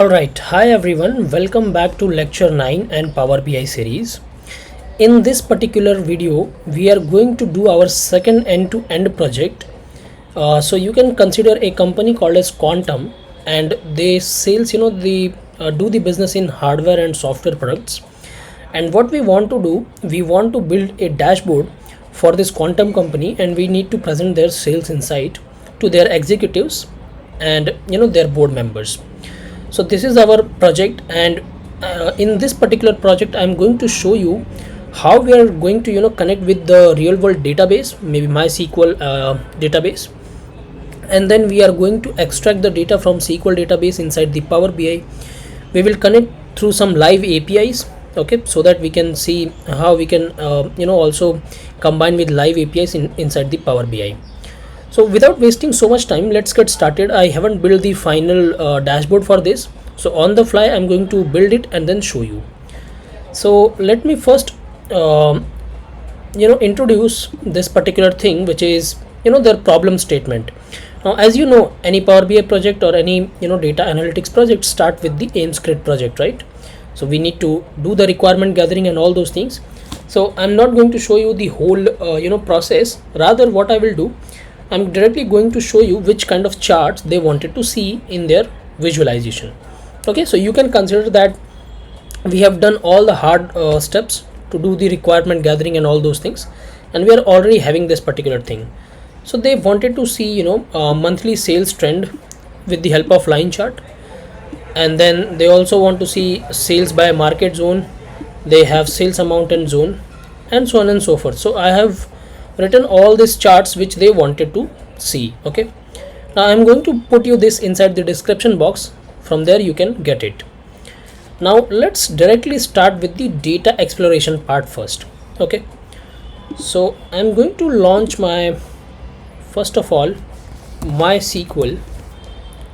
Alright, hi everyone, welcome back to lecture 9 and Power BI series. In this particular video, we are going to do our second end-to-end project. So you can consider a company called as Quantum, and they sales, the do the business in hardware and software products. And what we want to do, we want to build a dashboard for this Quantum company, and we need to present their sales insight to their executives and their board members. So this is our project, and in this particular project I'm going to show you how we are going to connect with the real world database, maybe MySQL database, and then we are going to extract the data from SQL database inside the Power BI. We will connect through some live APIs, okay, so that we can see how we can also combine with live APIs inside the Power BI. So without wasting so much time, let's get started. I haven't built the final dashboard for this, so on the fly I'm going to build it and then show you. So let me first introduce this particular thing, which is their problem statement. Now, as you know, any Power BI project or any data analytics project start with the aim script project, right? So we need to do the requirement gathering and all those things. So I'm not going to show you the whole process. Rather, what I will do, I'm directly going to show you which kind of charts they wanted to see in their visualization. Okay, so you can consider that we have done all the hard steps to do the requirement gathering and all those things, and we are already having this particular thing. So they wanted to see monthly sales trend with the help of line chart, and then they also want to see sales by market zone. They have sales amount and zone, and so on and so forth. So I have written all these charts which they wanted to see. Okay, now I'm going to put you this inside the description box. From there you can get it. Now let's directly start with the data exploration part first. Okay, so I'm going to launch my, first of all, MySQL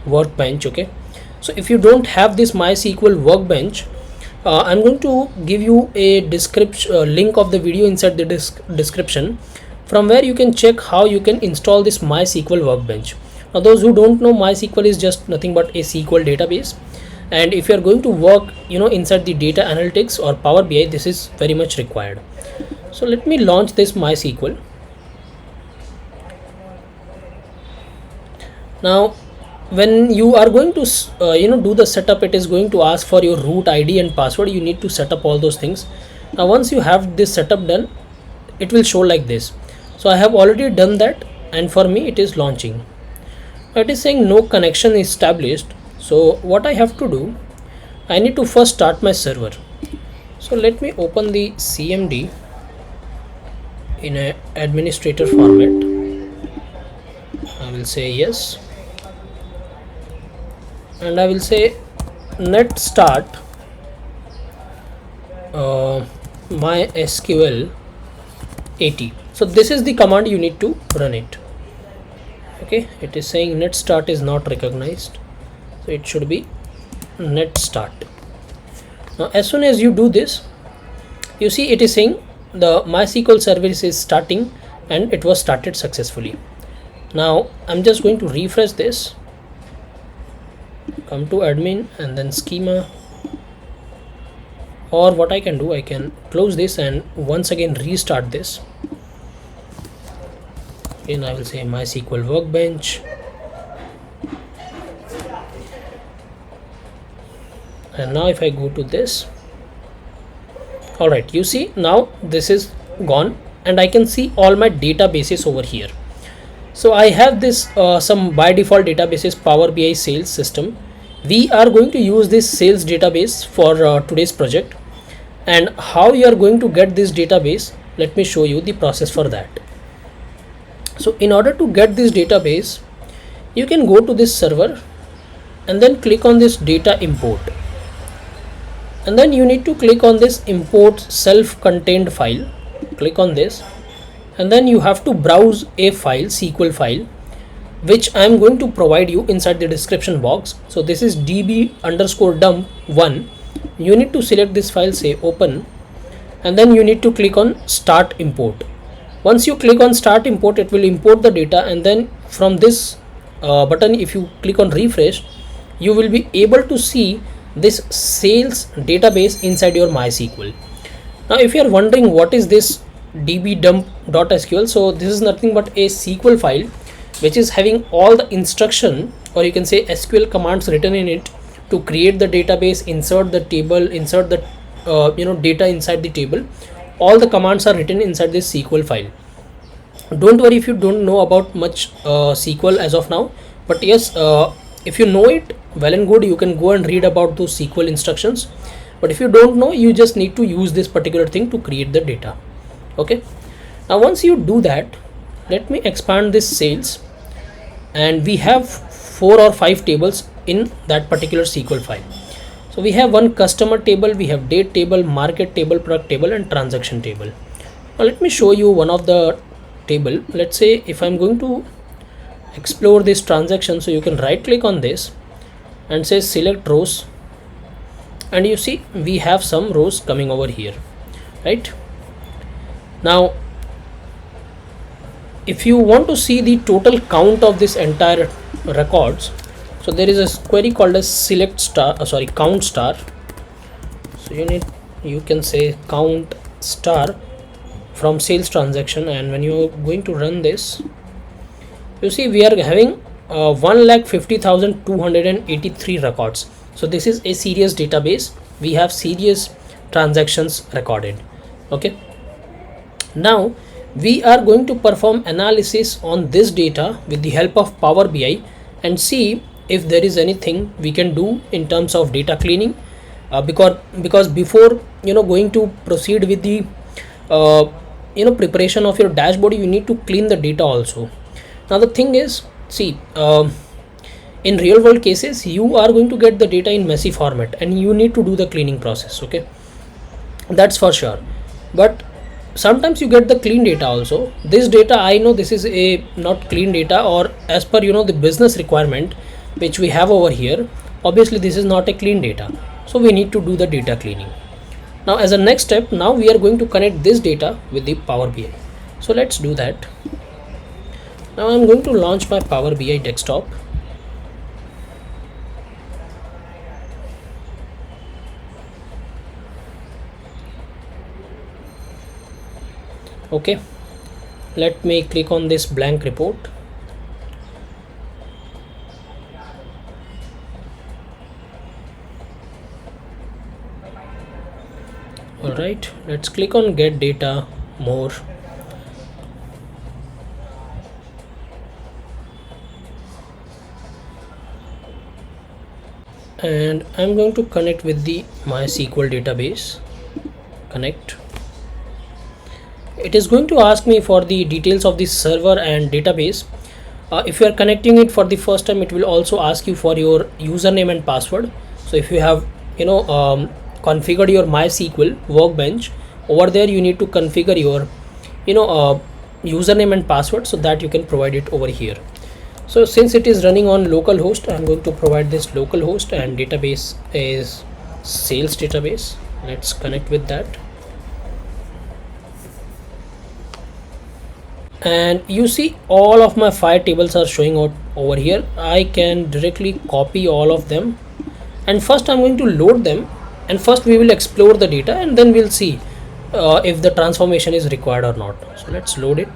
workbench. Okay, so if you don't have this MySQL workbench, I'm going to give you a description link of the video inside the description, from where you can check how you can install this MySQL workbench. Now those who don't know, MySQL is just nothing but a SQL database, and if you are going to work inside the data analytics or Power BI, this is very much required. So let me launch this MySQL. Now when you are going to do the setup, it is going to ask for your root ID and password. You need to set up all those things. Now once you have this setup done, it will show like this. So I have already done that, and for me it is launching. It is saying no connection established. So what I have to do, I need to first start my server. So let me open the CMD in a administrator format. I will say yes, and I will say net start MySQL 80. So this is the command you need to run it. Okay, it is saying net start is not recognized, so it should be net start. Now as soon as you do this, you see it is saying the MySQL service is starting, and it was started successfully. Now I'm just going to refresh this, come to admin and then schema, or what I can do, I can close this and once again restart this. Again I will say MySQL workbench, and now if I go to this, all right, you see now this is gone, and I can see all my databases over here. So I have this some by default databases, Power BI sales system. We are going to use this sales database for today's project, and how you are going to get this database, let me show you the process for that. So in order to get this database, you can go to this server and then click on this data import, and then you need to click on this import self-contained file. Click on this, and then you have to browse a file, SQL file, which I am going to provide you inside the description box. So this is db_dump1. You need to select this file, say open, and then you need to click on start import. Once you click on start import, it will import the data, and then from this button, if you click on refresh, you will be able to see this sales database inside your MySQL. Now if you are wondering what is this dbdump.sql, so this is nothing but a SQL file which is having all the instruction, or you can say SQL commands written in it to create the database, insert the table, insert the data inside the table. All the commands are written inside this SQL file. Don't worry if you don't know about much SQL as of now, but yes, if you know it, well and good, you can go and read about those SQL instructions. But if you don't know, you just need to use this particular thing to create the data. Okay, now once you do that, let me expand this sales, and we have 4 or 5 tables in that particular SQL file. So we have one customer table, we have date table, market table, product table, and transaction table. Now let me show you one of the table. Let's say if I'm going to explore this transaction, so you can right click on this and say select rows, and you see we have some rows coming over here, right? Now if you want to see the total count of this entire records, so there is a query called as count star. So you can say count star from sales transaction, and when you are going to run this, you see we are having 1,50,283 records. So this is a serious database. We have serious transactions recorded. Okay, now we are going to perform analysis on this data with the help of Power BI and see if there is anything we can do in terms of data cleaning, because before going to proceed with the preparation of your dashboard, you need to clean the data also. Now the thing is, see, in real world cases you are going to get the data in messy format and you need to do the cleaning process. Okay, that's for sure. But sometimes you get the clean data also. This data, I know this is a not clean data, or as per the business requirement which we have over here, obviously this is not a clean data, so we need to do the data cleaning. Now as a next step, now we are going to connect this data with the Power BI. So let's do that. Now I'm going to launch my Power BI desktop. Okay, let me click on this blank report. Alright, let's click on get data more. And I'm going to connect with the MySQL database. Connect. It is going to ask me for the details of the server and database. If you are connecting it for the first time, it will also ask you for your username and password. So if you have configured your MySQL workbench, over there you need to configure your username and password so that you can provide it over here. So since it is running on localhost, I'm going to provide this localhost, and database is sales database. Let's connect with that. And you see all of my 5 tables are showing out over here. I can directly copy all of them, and first I'm going to load them, and first we will explore the data, and then we'll see if the transformation is required or not. So let's load it.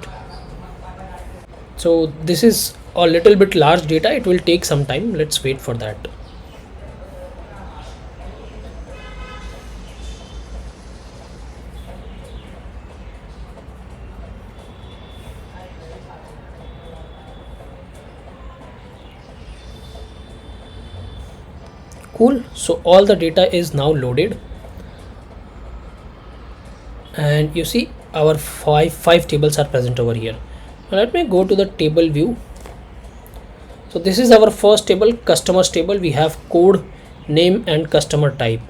So this is a little bit large data, it will take some time. Let's wait for that. Cool. So all the data is now loaded, and you see our five tables are present over here. Now let me go to the table view. So this is our first table, customers table. We have code, name, and customer type.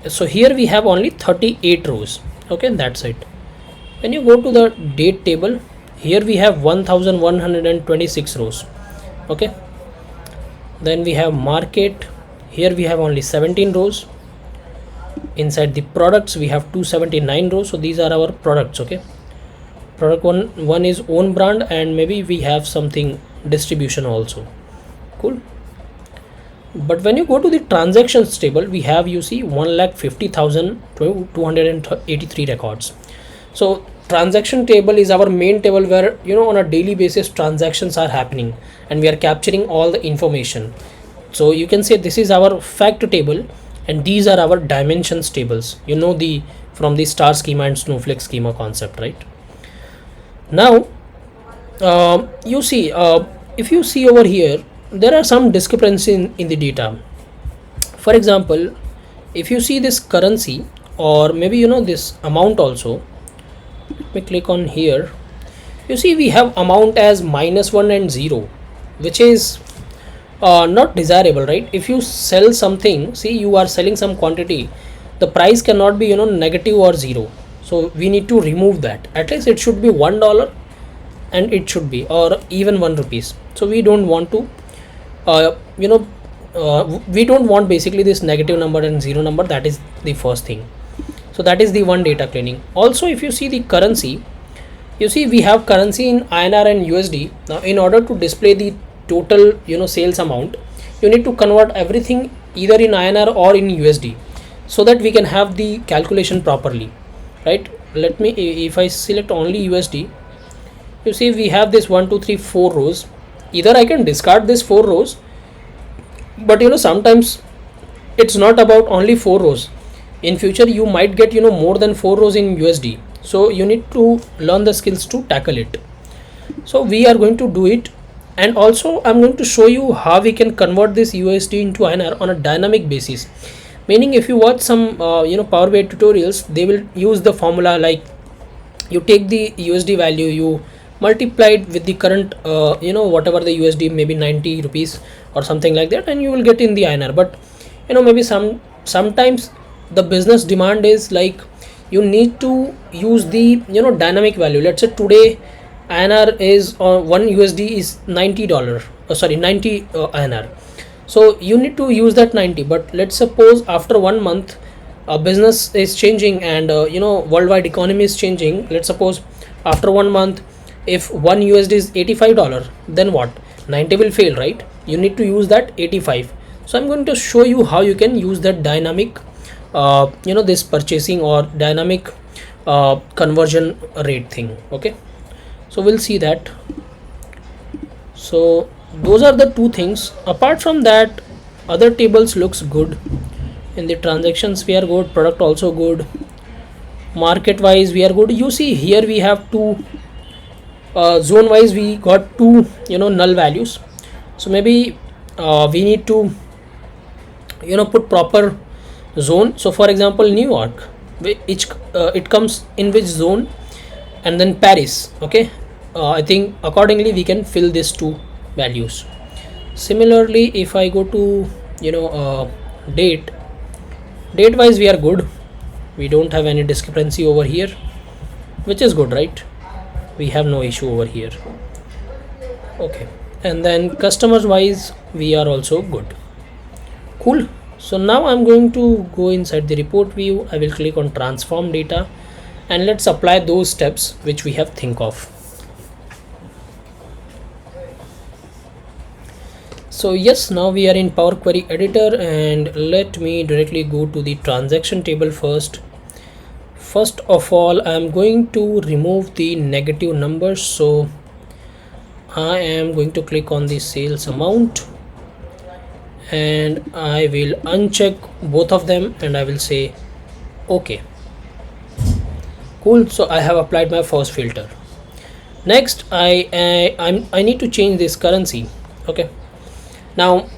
So here we have only 38 rows. Okay, that's it. When you go to the date table, here we have 1126 rows. Okay, then we have market. Here we have only 17 rows. Inside the products we have 279 rows. So these are our products. Okay, product one is own brand, and maybe we have something distribution also. Cool. But when you go to the transactions table, we have, you see, 1,50,283 records. So transaction table is our main table where, on a daily basis transactions are happening and we are capturing all the information. So you can say this is our fact table and these are our dimensions tables, the from the star schema and snowflake schema concept, right? Now you see, if you see over here, there are some discrepancy in the data. For example, if you see this currency, or maybe this amount also, let me click on here. You see we have amount as -1 and 0, which is not desirable, right? If you sell something, see, you are selling some quantity, the price cannot be negative or 0. So we need to remove that. At least it should be $1 and it should be, or even 1 rupees. So we don't want to we don't want basically this negative number and 0 number. That is the first thing. So that is the one data cleaning. Also, if you see the currency, you see we have currency in INR and USD. Now in order to display the total sales amount, you need to convert everything either in INR or in USD, so that we can have the calculation properly, right? Let me, if I select only USD, you see we have this 1 2 3 4 rows. Either I can discard this 4 rows, but sometimes it's not about only 4 rows. In future you might get more than 4 rows in USD, so you need to learn the skills to tackle it. So we are going to do it, and also I'm going to show you how we can convert this USD into INR on a dynamic basis. Meaning, if you watch some Power BI tutorials, they will use the formula like you take the USD value, you multiply it with the current whatever the USD, maybe 90 rupees or something like that, and you will get in the INR. But maybe sometimes the business demand is like you need to use the dynamic value. Let's say today INR is 1 USD is $90, 90 INR. So you need to use that 90. But let's suppose after 1 month a business is changing and worldwide economy is changing. Let's suppose after 1 month, if 1 USD is $85, then what? 90 will fail, right? You need to use that 85. So I'm going to show you how you can use that dynamic this purchasing or dynamic conversion rate thing. Okay, so we'll see that. So those are the two things. Apart from that, other tables looks good. In the transactions we are good, product also good, market wise we are good. You see here we have two zone wise we got two null values. So maybe we need to put proper zone. So for example, New York, it comes in which zone, and then Paris. Okay, I think accordingly we can fill these two values. Similarly, if I go to date wise we are good. We don't have any discrepancy over here, which is good, right? We have no issue over here. Okay, and then customers wise we are also good. Cool. So now I'm going to go inside the report view. I will click on transform data, and let's apply those steps which we have think of. So yes, now we are in Power Query editor, and let me directly go to the transaction table first. First of all, I'm going to remove the negative numbers. So I am going to click on the sales amount, and I will uncheck both of them, and I will say okay. Cool. So I have applied my first filter. Next, I need to change this currency. Okay, now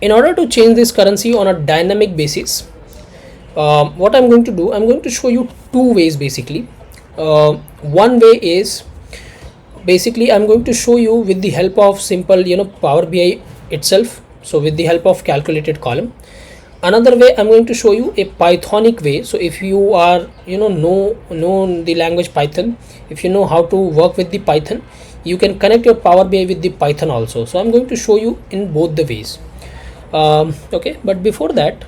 in order to change this currency on a dynamic basis, what I'm going to do, I'm going to show you two ways basically. One way is basically I'm going to show you with the help of simple Power BI itself, so with the help of calculated column. Another way, I'm going to show you a Pythonic way. So if you are know the language Python, if you know how to work with the Python, you can connect your Power BI with the Python also. So I'm going to show you in both the ways. Okay, but before that,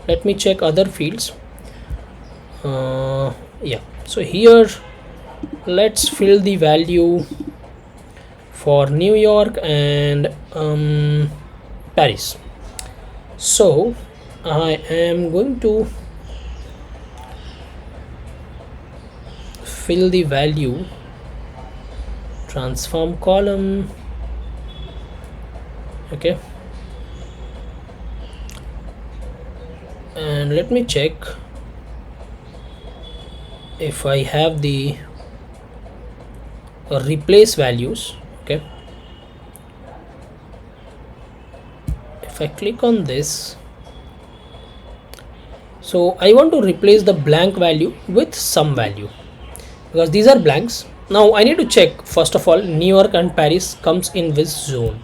let me check other fields. Yeah, so here let's fill the value for New York and Paris. So I am going to fill the value, transform column. Okay, and let me check if I have the replace values. Okay, if I click on this, so I want to replace the blank value with some value because these are blanks. Now I need to check, first of all, New York and Paris comes in which zone.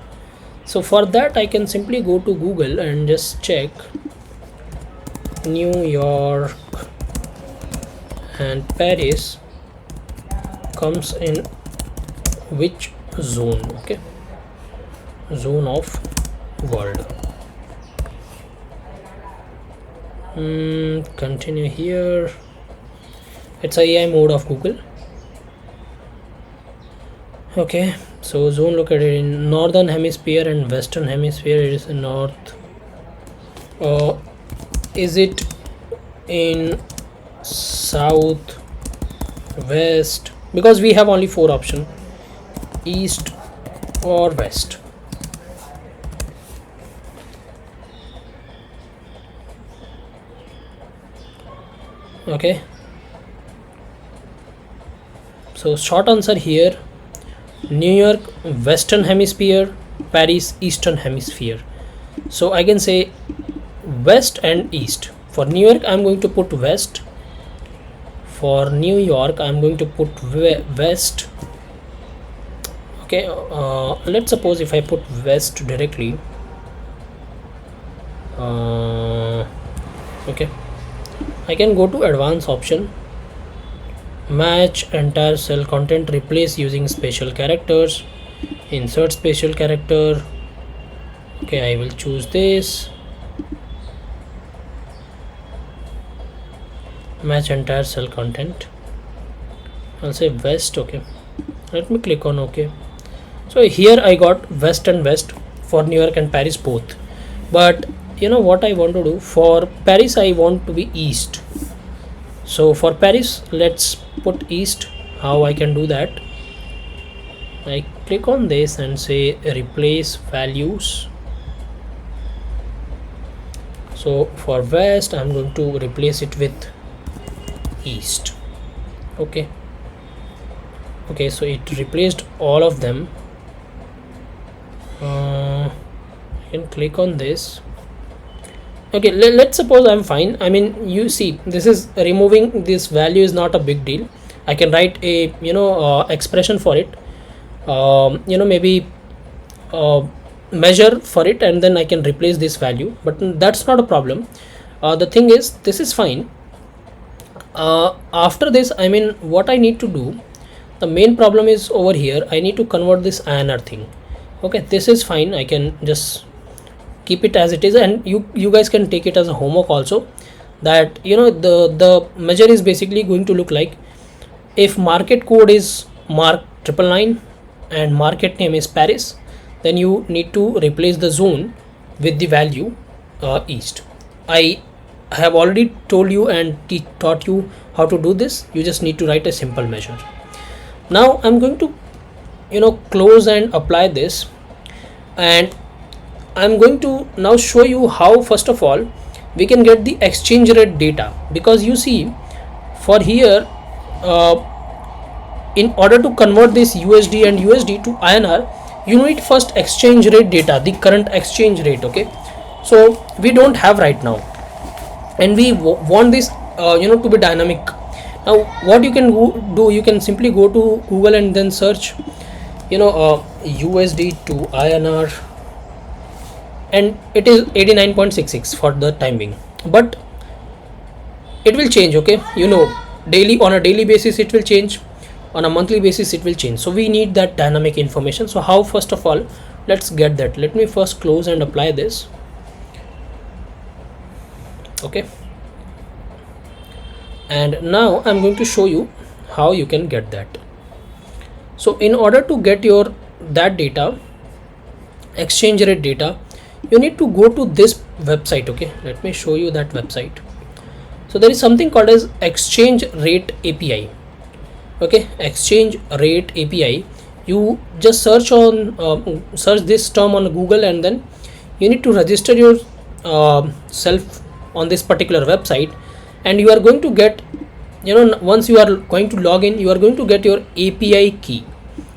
So for that I can simply go to Google and just check New York and Paris comes in which zone. Okay, zone of world. Continue here. It's a AI mode of Google. Okay, so zone located in northern hemisphere and western hemisphere. It is in north. Is it in south, west? Because we have only 4 options: east or west. Okay, so short answer here: New York western hemisphere, Paris eastern hemisphere. So I can say west and east. For New York I'm going to put west, for New York I'm going to put west. Okay, let's suppose if I put west directly, okay, I can go to advanced option, match entire cell content, replace using special characters, insert special character. Okay, I will choose this, match entire cell content. I'll say west. Okay, let me click on OK. So here I got west and west for New York and Paris both, but you know what I want to do? For Paris I want to be east. So for Paris let's put east. How I can do that? I click on this and say replace values. So for west I'm going to replace it with east. Okay, so it replaced all of them. I can click on this. Okay, let's suppose I'm fine. I mean, you see, this is removing this value is not a big deal. I can write a expression for it, maybe measure for it, and then I can replace this value, but that's not a problem. The thing is, this is fine. After this, I mean, what I need to do, the main problem is over here. I need to convert this INR thing. Okay, this is fine. I can just keep it as it is, and you guys can take it as a homework also, that the measure is basically going to look like, if market code is mark 999 and market name is Paris, then you need to replace the zone with the value east. I have already told you and taught you how to do this. You just need to write a simple measure. Now I'm going to close and apply this, and I'm going to now show you how, first of all, we can get the exchange rate data, because you see, for here in order to convert this USD and USD to INR, you need first exchange rate data, the current exchange rate. Okay, so we don't have right now, and we want this to be dynamic. Now what you can do, you can simply go to Google and then search USD to INR, and it is 89.66 for the time being, but it will change. Okay, daily, on a daily basis it will change, on a monthly basis it will change. So we need that dynamic information. So how? First of all, let's get that. Let me first close and apply this. Okay, and now I'm going to show you how you can get that. So in order to get that data, exchange rate data, you need to go to this website. Okay, let me show you that website. So there is something called as exchange rate API. Okay, exchange rate API. You just search this term on Google, and then you need to register your self on this particular website, and you are going to get, once you are going to log in, you are going to get your API key.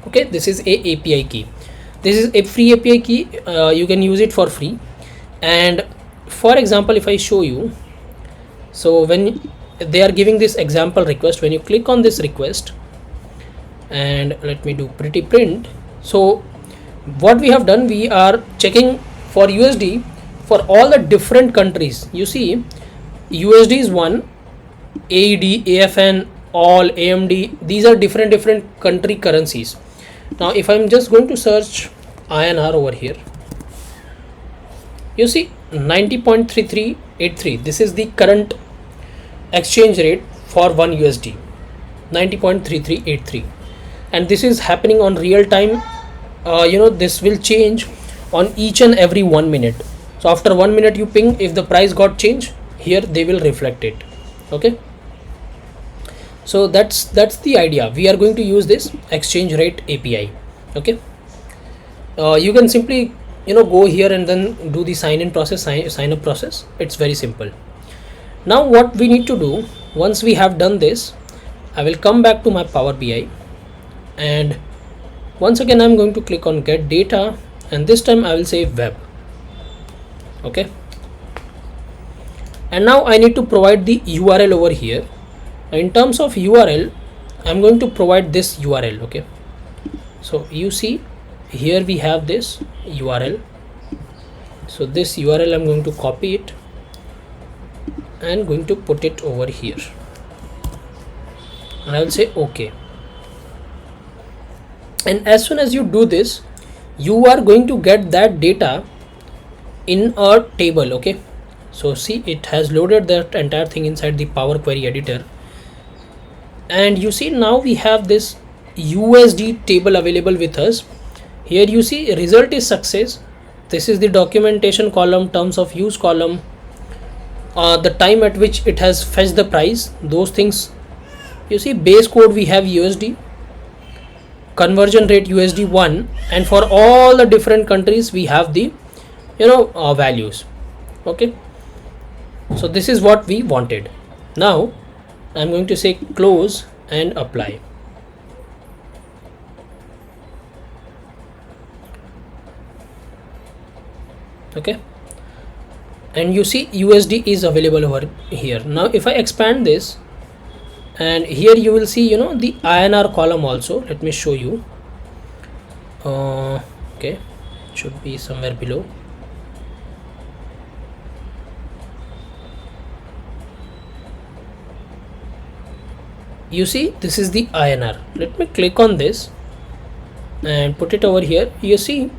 Okay, this is a API key. This is a free API key. You can use it for free. And for example, if I show you, so when they are giving this example request, when you click on this request, and let me do pretty print. So what we have done, we are checking for USD for all the different countries. You see, USD is one, AED, AFN, all, AMD, these are different country currencies. Now if I'm just going to search INR over here, you see 90.3383. This is the current exchange rate for 1 USD, 90.3383, and this is happening on real time. This will change on each and every 1 minute. So after 1 minute you ping, if the price got changed, here they will reflect it. Okay, so that's the idea. We are going to use this exchange rate API. Okay, you can simply go here and then do the sign in process, sign up process. It's very simple. Now what we need to do, once we have done this, I will come back to my Power BI, and once again I'm going to click on get data, and this time I will say web. Okay, and now I need to provide the URL over here. In terms of URL, I'm going to provide this URL. Okay, so you see here we have this URL. So this URL I'm going to copy it and going to put it over here, and I will say okay. And as soon as you do this, you are going to get that data in a table. Okay, so see, it has loaded that entire thing inside the Power Query editor, and you see now we have this USD table available with us. Here you see result is success. This is the documentation column, terms of use column, the time at which it has fetched the price, those things. You see base code we have USD, conversion rate USD1, and for all the different countries we have the values. Okay, so this is what we wanted. Now I'm going to say close and apply. Okay, and you see USD is available over here. Now if I expand this, and here you will see the INR column also. Let me show you. Okay, it should be somewhere below. You see this is the INR. Let me click on this and put it over here. You see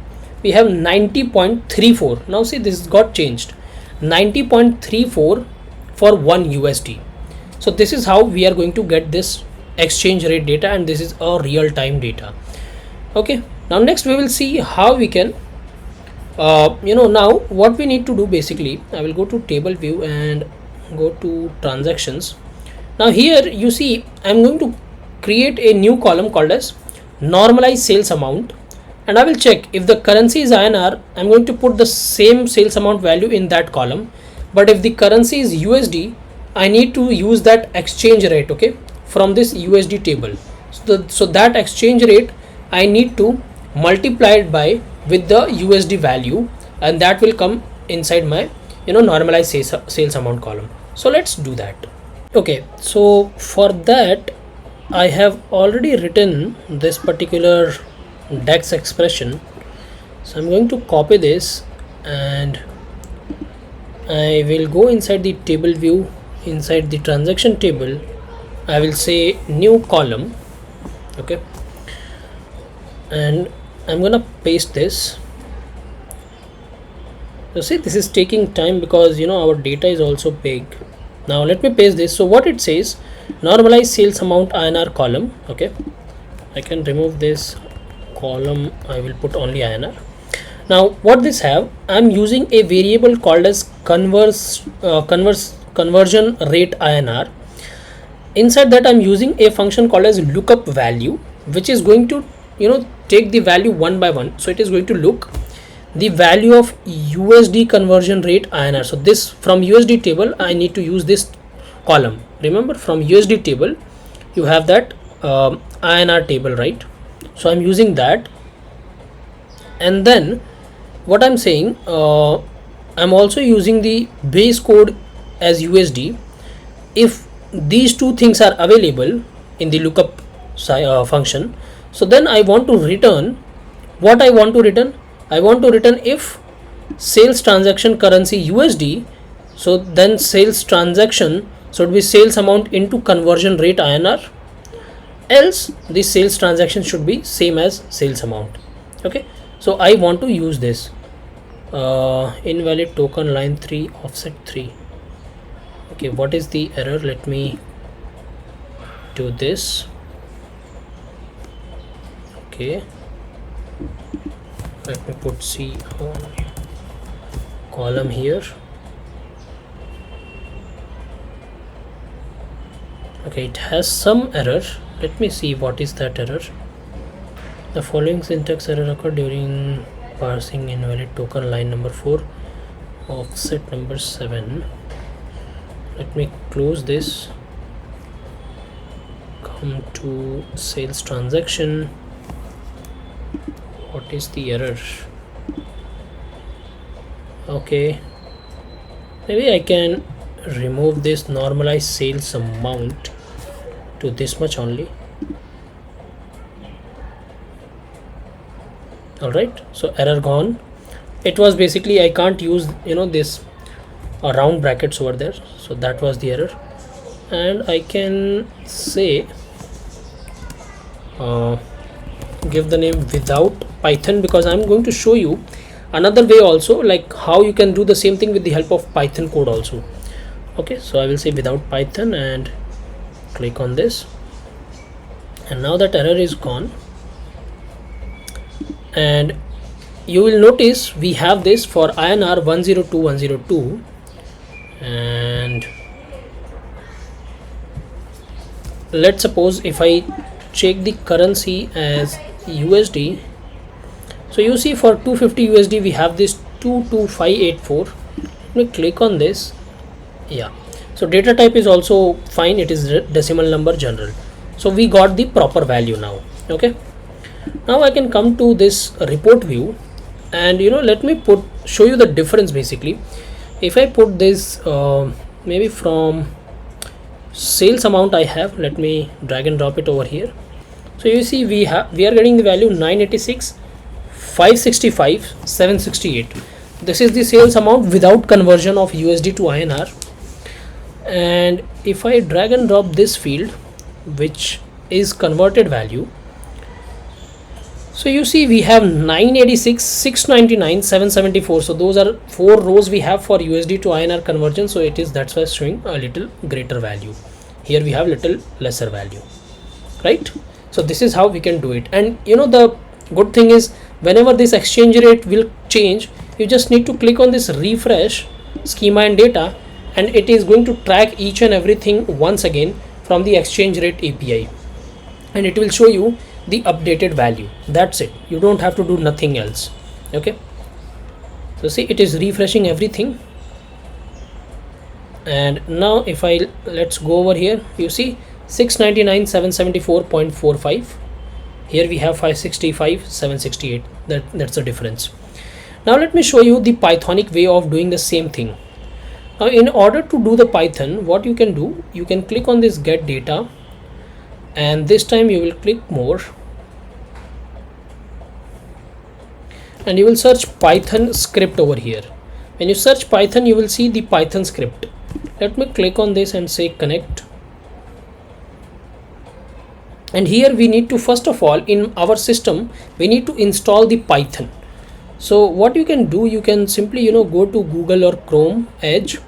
we have 90.34. now see this got changed, 90.34 for 1 USD. So this is how we are going to get this exchange rate data, and this is a real-time data. Okay, now next we will see how we can now what we need to do. Basically I will go to table view and go to transactions. Now here you see I'm going to create a new column called as normalized sales amount, and I will check if the currency is INR. I'm going to put the same sales amount value in that column, but if the currency is USD, I need to use that exchange rate. Okay, from this USD table. So that exchange rate I need to multiply it by with the USD value, and that will come inside my normalized sales amount column. So let's do that. Okay, so for that I have already written this particular DEX expression. So I'm going to copy this, and I will go inside the table view, inside the transaction table. I will say new column. Okay, and I'm gonna paste this. So see, this is taking time because our data is also big. Now let me paste this. So what it says, normalized sales amount INR column. Okay, I can remove this column. I will put only INR. Now what this have, I'm using a variable called as conversion rate INR. Inside that I'm using a function called as lookup value, which is going to take the value one by one. So it is going to look the value of USD conversion rate INR. So this from USD table I need to use this column. Remember, from USD table you have that INR table, right? So I'm using that, and then what I'm saying, I'm also using the base code as USD. If these two things are available in the lookup function, so then I want to return what I want to return. I want to return if sales transaction currency USD, so then sales transaction should be sales amount into conversion rate INR, else the sales transaction should be same as sales amount. Okay, so I want to use this invalid token line 3 offset 3. Okay, what is the error? Let me do this. Okay, let me put C on column here. Okay, it has some error. Let me see what is that error. The following syntax error occurred during parsing invalid token line number 4 offset number 7. Let me close this, come to sales transaction. What is the error? Okay, maybe I can remove this normalized sales amount to this much only. Alright, so error gone. It was basically I can't use this round brackets over there, so that was the error. And I can say give the name without Python, because I'm going to show you another way also, like how you can do the same thing with the help of Python code also. Okay, so I will say without Python and click on this, and now that error is gone. And you will notice we have this for INR 102102, and let's suppose if I check the currency as USD, so you see for 250 USD we have this 22584. Let me click on this. Yeah, so data type is also fine, it is decimal number general, so we got the proper value now. Okay, now I can come to this report view, and let me show you the difference. Basically, if I put this maybe from sales amount I have, let me drag and drop it over here. So you see we are getting the value 986, 565, 768. This is the sales amount without conversion of USD to INR. And if I drag and drop this field, which is converted value, so you see we have 986, 699, 774. So those are 4 rows we have for USD to INR conversion. So that's why it's showing a little greater value. Here we have little lesser value, right? So this is how we can do it. And the good thing is, whenever this exchange rate will change, you just need to click on this refresh schema and data, and it is going to track each and everything once again from the exchange rate API, and it will show you the updated value. That's it, you don't have to do nothing else. Okay, so see, it is refreshing everything. And now if let's go over here, you see 699, 774.45. Here we have 565, 768. That's the difference. Now let me show you the Pythonic way of doing the same thing. Now in order to do the Python, what you can do, you can click on this get data, and this time you will click more, and you will search Python script over here. When you search Python, you will see the Python script. Let me click on this and say connect. And here we need to, first of all, in our system we need to install the Python. So what you can do, you can simply go to Google or Chrome Edge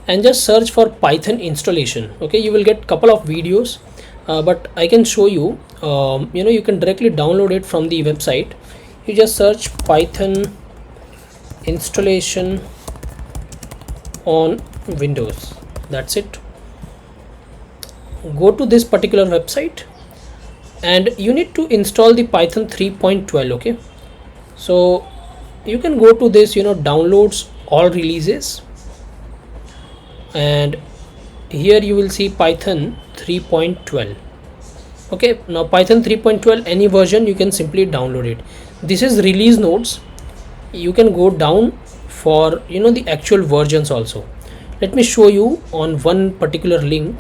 and just search for Python installation. Okay, you will get couple of videos, but I can show you. You can directly download it from the website. You just search Python installation on Windows. That's it. Go to this particular website and you need to install the Python 3.12. okay, so you can go to this, downloads all releases, and here you will see Python 3.12. okay, now Python 3.12, any version you can simply download it. This is release notes. You can go down for the actual versions also. Let me show you on one particular link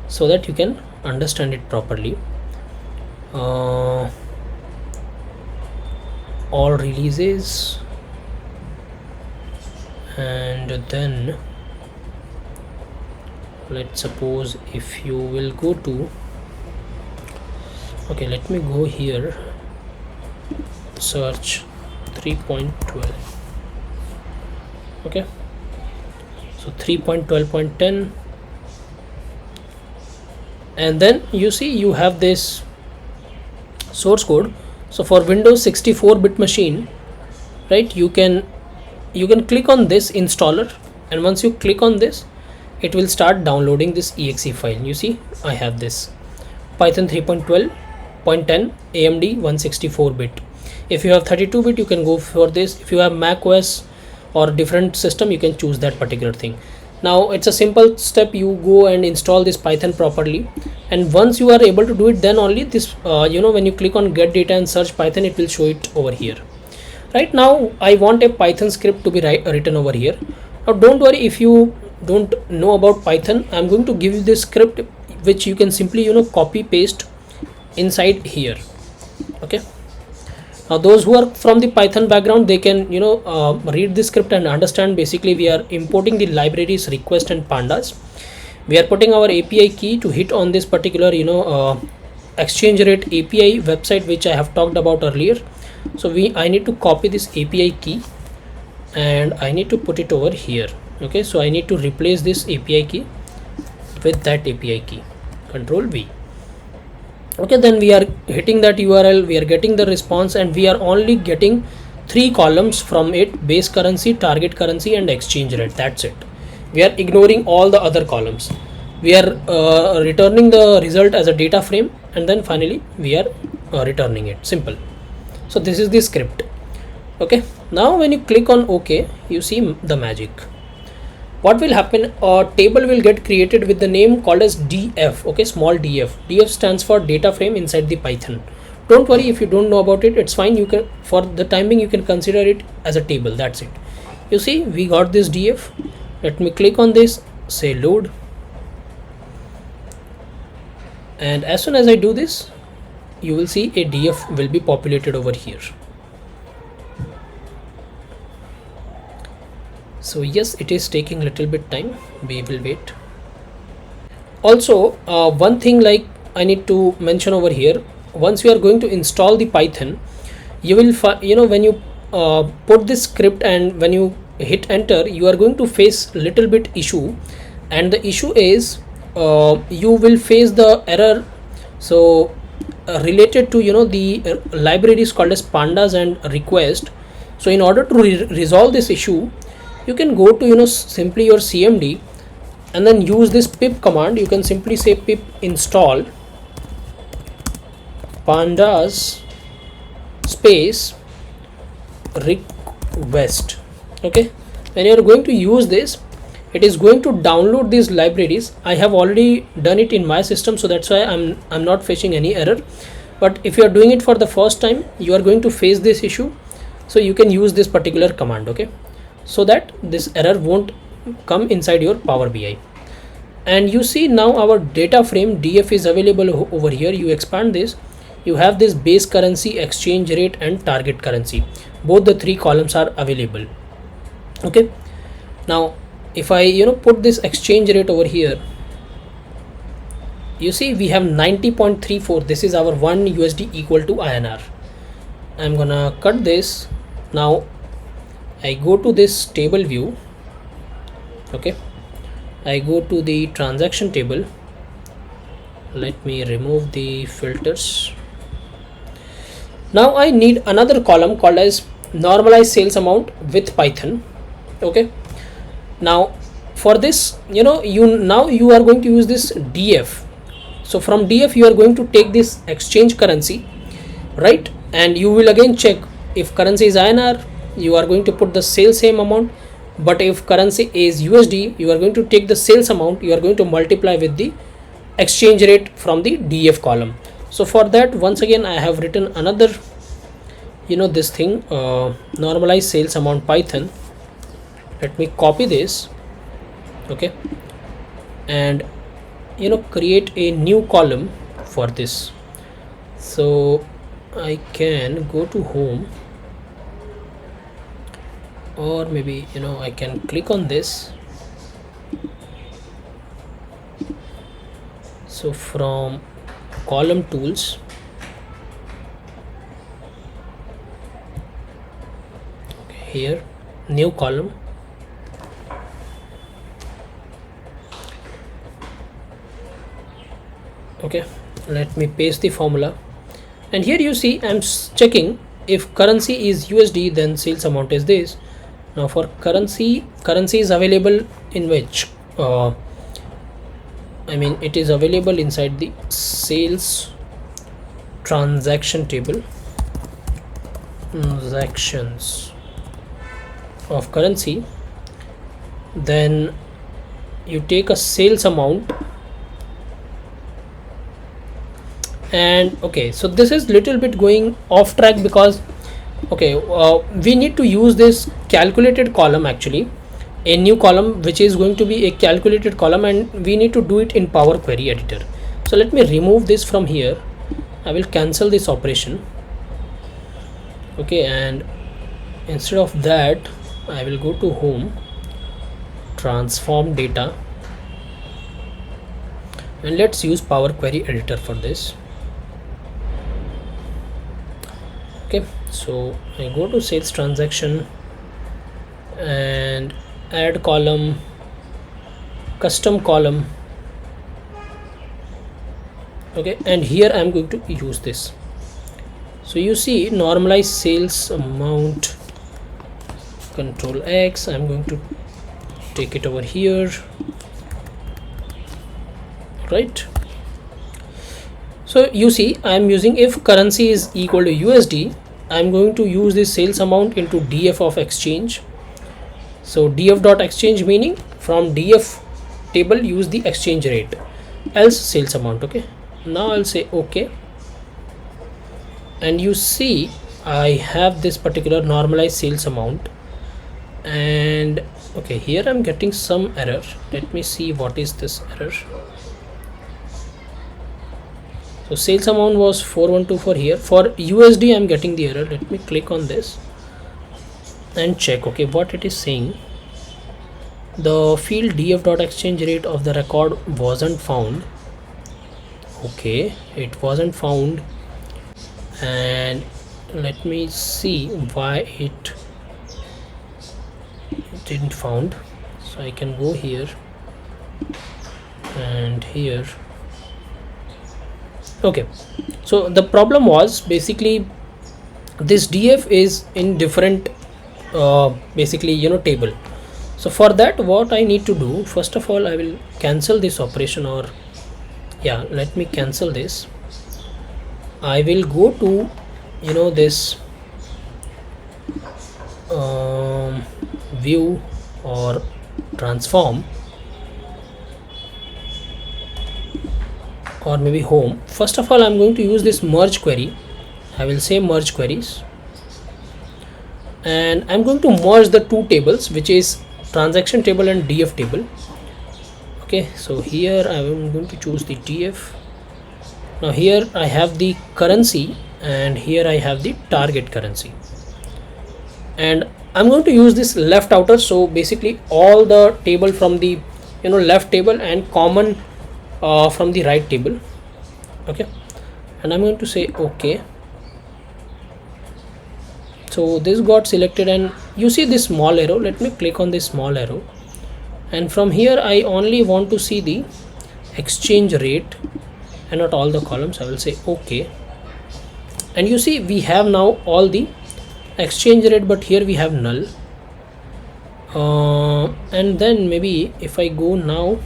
so that you can understand it properly. All releases, and then let's suppose if you will go to, okay, let me go here, search 3.12. okay, so 3.12.10, and then you see you have this source code. So for Windows 64-bit machine, right, you can click on this installer, and once you click on this, it will start downloading this exe file. You see I have this Python 3.12.10 AMD 164-bit. if you have 32-bit you can go for this. If you have Mac OS or different system, you can choose that particular thing. Now it's a simple step. You go and install this Python properly, and once you are able to do it, then only this when you click on get data and search Python, it will show it over here. Right now I want a Python script to be written over here. Now don't worry if you don't know about Python. I'm going to give you this script which you can simply copy paste inside here. okay, now those who are from the Python background, they can read this script and understand. Basically we are importing the libraries request and pandas. We are putting our API key to hit on this particular exchange rate API website which I have talked about earlier. So I need to copy this API key and I need to put it over here. okay, so I need to replace this API key with that API key, Control V. okay, then we are hitting that URL, we are getting the response, and we are only getting 3 columns from it: base currency, target currency, and exchange rate. That's it. We are ignoring all the other columns. We are returning the result as a data frame, and then finally we are returning it. Simple. So this is the script. okay, now when you click on OK, you see the magic. What will happen? A table will get created with the name called as df. okay, small df. Df stands for data frame inside the Python. Don't worry if you don't know about it, it's fine. You can, for the time being, you can consider it as a table. That's it. You see we got this df. Let me click on this, say load, and as soon as I do this, you will see a df will be populated over here. So yes, it is taking a little bit time. We will wait. Also one thing like I need to mention over here, once you are going to install the Python, you will when you put this script and when you hit enter, you are going to face little bit issue, and the issue is you will face the error. So related to the libraries called as pandas and request. So in order to resolve this issue, you can go to simply your CMD and then use this pip command. You can simply say pip install pandas space request. okay, when you are going to use this, it is going to download these libraries. I have already done it in my system, so that's why I'm not facing any error. But if you are doing it for the first time, you are going to face this issue. So you can use this particular command, okay, so that this error won't come inside your Power BI. And you see now our data frame df is available over here. You expand this, you have this base currency, exchange rate, and target currency. Both the 3 columns are available. okay, now if I put this exchange rate over here, you see we have 90.34. this is our 1 USD equal to INR. I'm gonna cut this. Now I go to this table view. okay, I go to the transaction table. Let me remove the filters. Now I need another column called as normalize sales amount with Python. Okay, now for this, you are going to use this df. So from df you are going to take this exchange currency, right? And you will again check if currency is INR, you are going to put the same amount, but if currency is USD, you are going to take the sales amount, you are going to multiply with the exchange rate from the df column. So for that, once again I have written another this thing, normalize sales amount Python. Let me copy this, okay, and create a new column for this. So I can go to home, or maybe I can click on this. So from column tools, here new column, okay, let me paste the formula, and here you see I'm checking if currency is USD, then sales amount is this. Now for currency is available in which it is available inside the sales transaction table, transactions of currency. Then you take a sales amount, and okay, so this is little bit going off track because we need to use this calculated column, actually a new column which is going to be a calculated column, and we need to do it in Power Query editor. So let me remove this from here. I will cancel this operation, okay, and instead of that I will go to home, transform data, and let's use Power Query editor for this. Okay, so I go to sales transaction and add column, custom column, okay, and here I'm going to use this. So you see normalize sales amount, Control X, I'm going to take it over here, right? So you see I'm using, if currency is equal to USD, I'm going to use this sales amount into df of exchange. So df dot exchange, meaning from df table use the exchange rate, else sales amount. Okay, now I'll say okay, and you see I have this particular normalized sales amount, and okay, here I'm getting some error. Let me see what is this error. So sales amount was 4124 here. For USD I'm getting the error. Let me click on this and check, okay, what it is saying. The field df dot exchange rate of the record wasn't found. Okay, it wasn't found, and let me see why it didn't found. So I can go here and here. Okay, so the problem was basically this df is in different table. So for that, what I need to do, first of all I will cancel this operation, or yeah, let me cancel this. I will go to this view or transform, or maybe home. First of all I'm going to use this merge query. I will say merge queries, and I'm going to merge the two tables, which is transaction table and df table. Okay, so here I am going to choose the df. Now here I have the currency, and here I have the target currency, and I'm going to use this left outer. So basically all the table from the left table and common from the right table. Okay, and I'm going to say okay. So this got selected, and you see this small arrow. Let me click on this small arrow, and from here I only want to see the exchange rate and not all the columns. I will say okay, and you see we have now all the exchange rate, but here we have null. And then maybe if I go now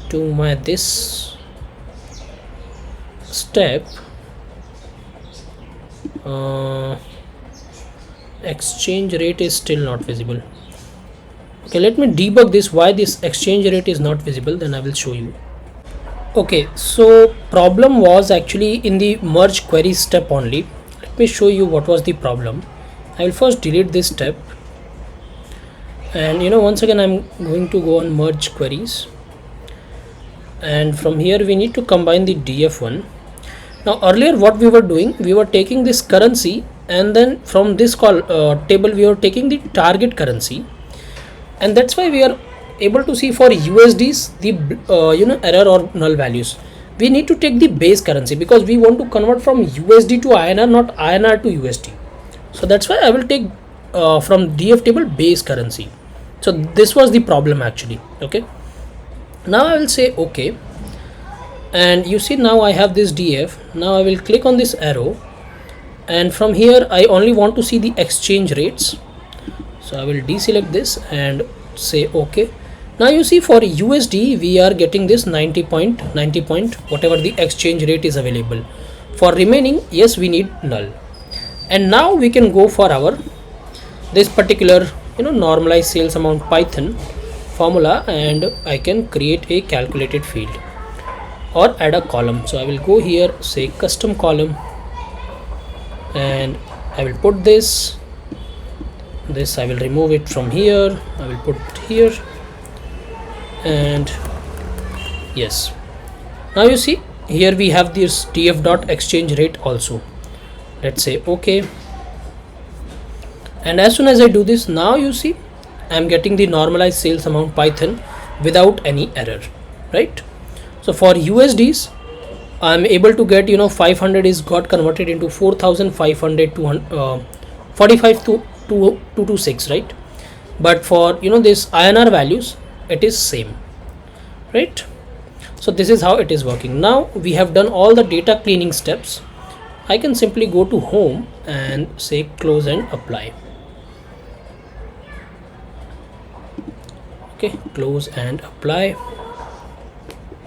to my this step, exchange rate is still not visible. Okay, let me debug this, why this exchange rate is not visible, then I will show you. Okay, so problem was actually in the merge query step only. Let me show you what was the problem. I will first delete this step, and once again I'm going to go on merge queries, and from here we need to combine the df one. Now earlier what we were doing, we were taking this currency, and then from this table we were taking the target currency, and that's why we are able to see for USDs the error or null values. We need to take the base currency because we want to convert from USD to INR, not INR to USD. So that's why I will take from df table base currency. So this was the problem actually. Okay, now I will say okay, and you see now I have this df. Now I will click on this arrow, and from here I only want to see the exchange rates, so I will deselect this and say okay. Now you see for USD we are getting this 90 point whatever the exchange rate is available. For remaining, yes, we need null. And now we can go for our this particular normalized sales amount Python formula, and I can create a calculated field or add a column. So I will go here, say custom column, and I will put this I will remove it from here, I will put it here, and yes, now you see here we have this df dot exchange rate also. Let's say okay, and as soon as I do this, now you see I'm getting the normalized sales amount Python without any error, right? So for USDs I'm able to get 500 is got converted into 4,500 to 45 to 226, right? But for this INR values, it is same, right? So this is how it is working. Now we have done all the data cleaning steps. I can simply go to home and say close and apply. Okay, close and apply.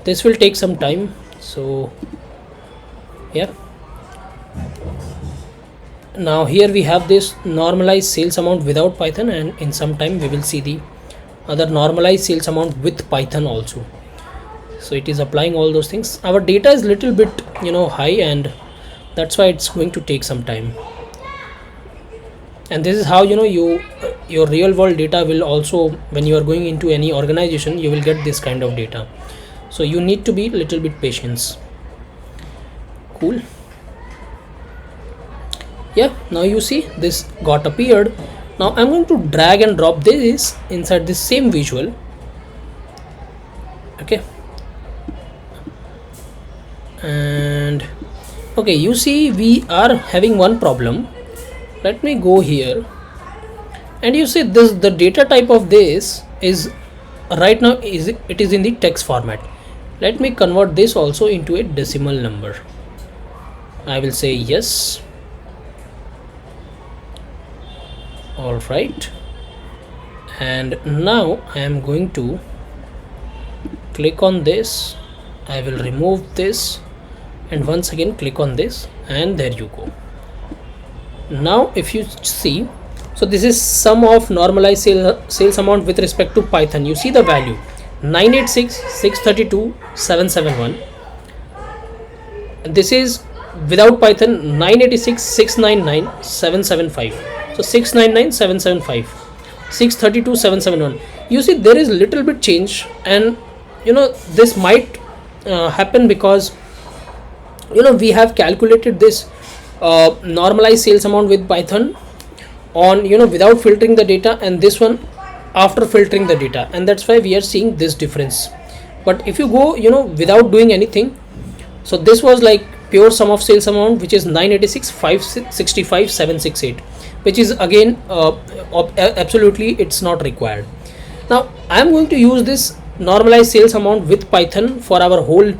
This will take some time, so yeah. Now here we have this normalized sales amount without Python, and in some time we will see the other normalized sales amount with Python also. So it is applying all those things. Our data is little bit high, and that's why it's going to take some time. And this is how your real world data will also, when you are going into any organization, you will get this kind of data. So you need to be little bit patient. Cool. Yeah, now you see this got appeared. Now I'm going to drag and drop this inside this same visual. Okay, and okay, you see we are having one problem. Let me go here, and you see this, the data type of this is right now it is in the text format. Let me convert this also into a decimal number. I will say yes. All right, and now I am going to click on this. I will remove this, and once again click on this, and there you go. Now if you see, so this is sum of normalized sales amount with respect to Python. You see the value 986, 632, 771. This is without Python 986, 699, 775. So 699, 775, 632, 771. You see there is little bit change, and this might happen because we have calculated this normalized sales amount with Python on without filtering the data, and this one after filtering the data, and that's why we are seeing this difference. But if you go without doing anything, so this was like pure sum of sales amount, which is 986, 565, 768, which is again absolutely it's not required. Now I am going to use this normalized sales amount with Python for our whole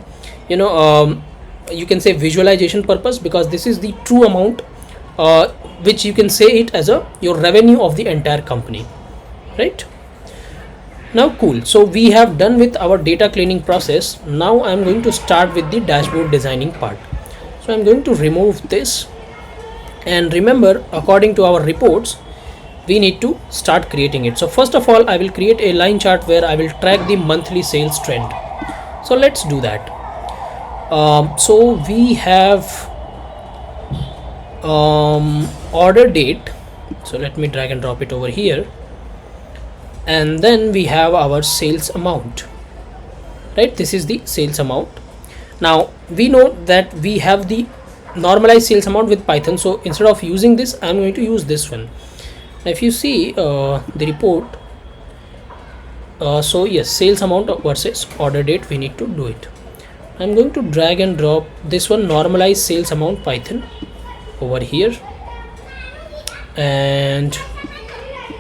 you can say visualization purpose, because this is the true amount which you can say it as your revenue of the entire company, right? Now cool, so we have done with our data cleaning process. Now I'm going to start with the dashboard designing part. So I'm going to remove this, and remember, according to our reports, we need to start creating it. So first of all, I will create a line chart where I will track the monthly sales trend. So let's do that. So we have order date, so let me drag and drop it over here, and then we have our sales amount, right? This is the sales amount. Now we know that we have the normalized sales amount with Python, so instead of using this, I'm going to use this one. Now if you see the report, so yes, sales amount versus order date, we need to do it. I'm going to drag and drop this one, normalized sales amount Python, over here, and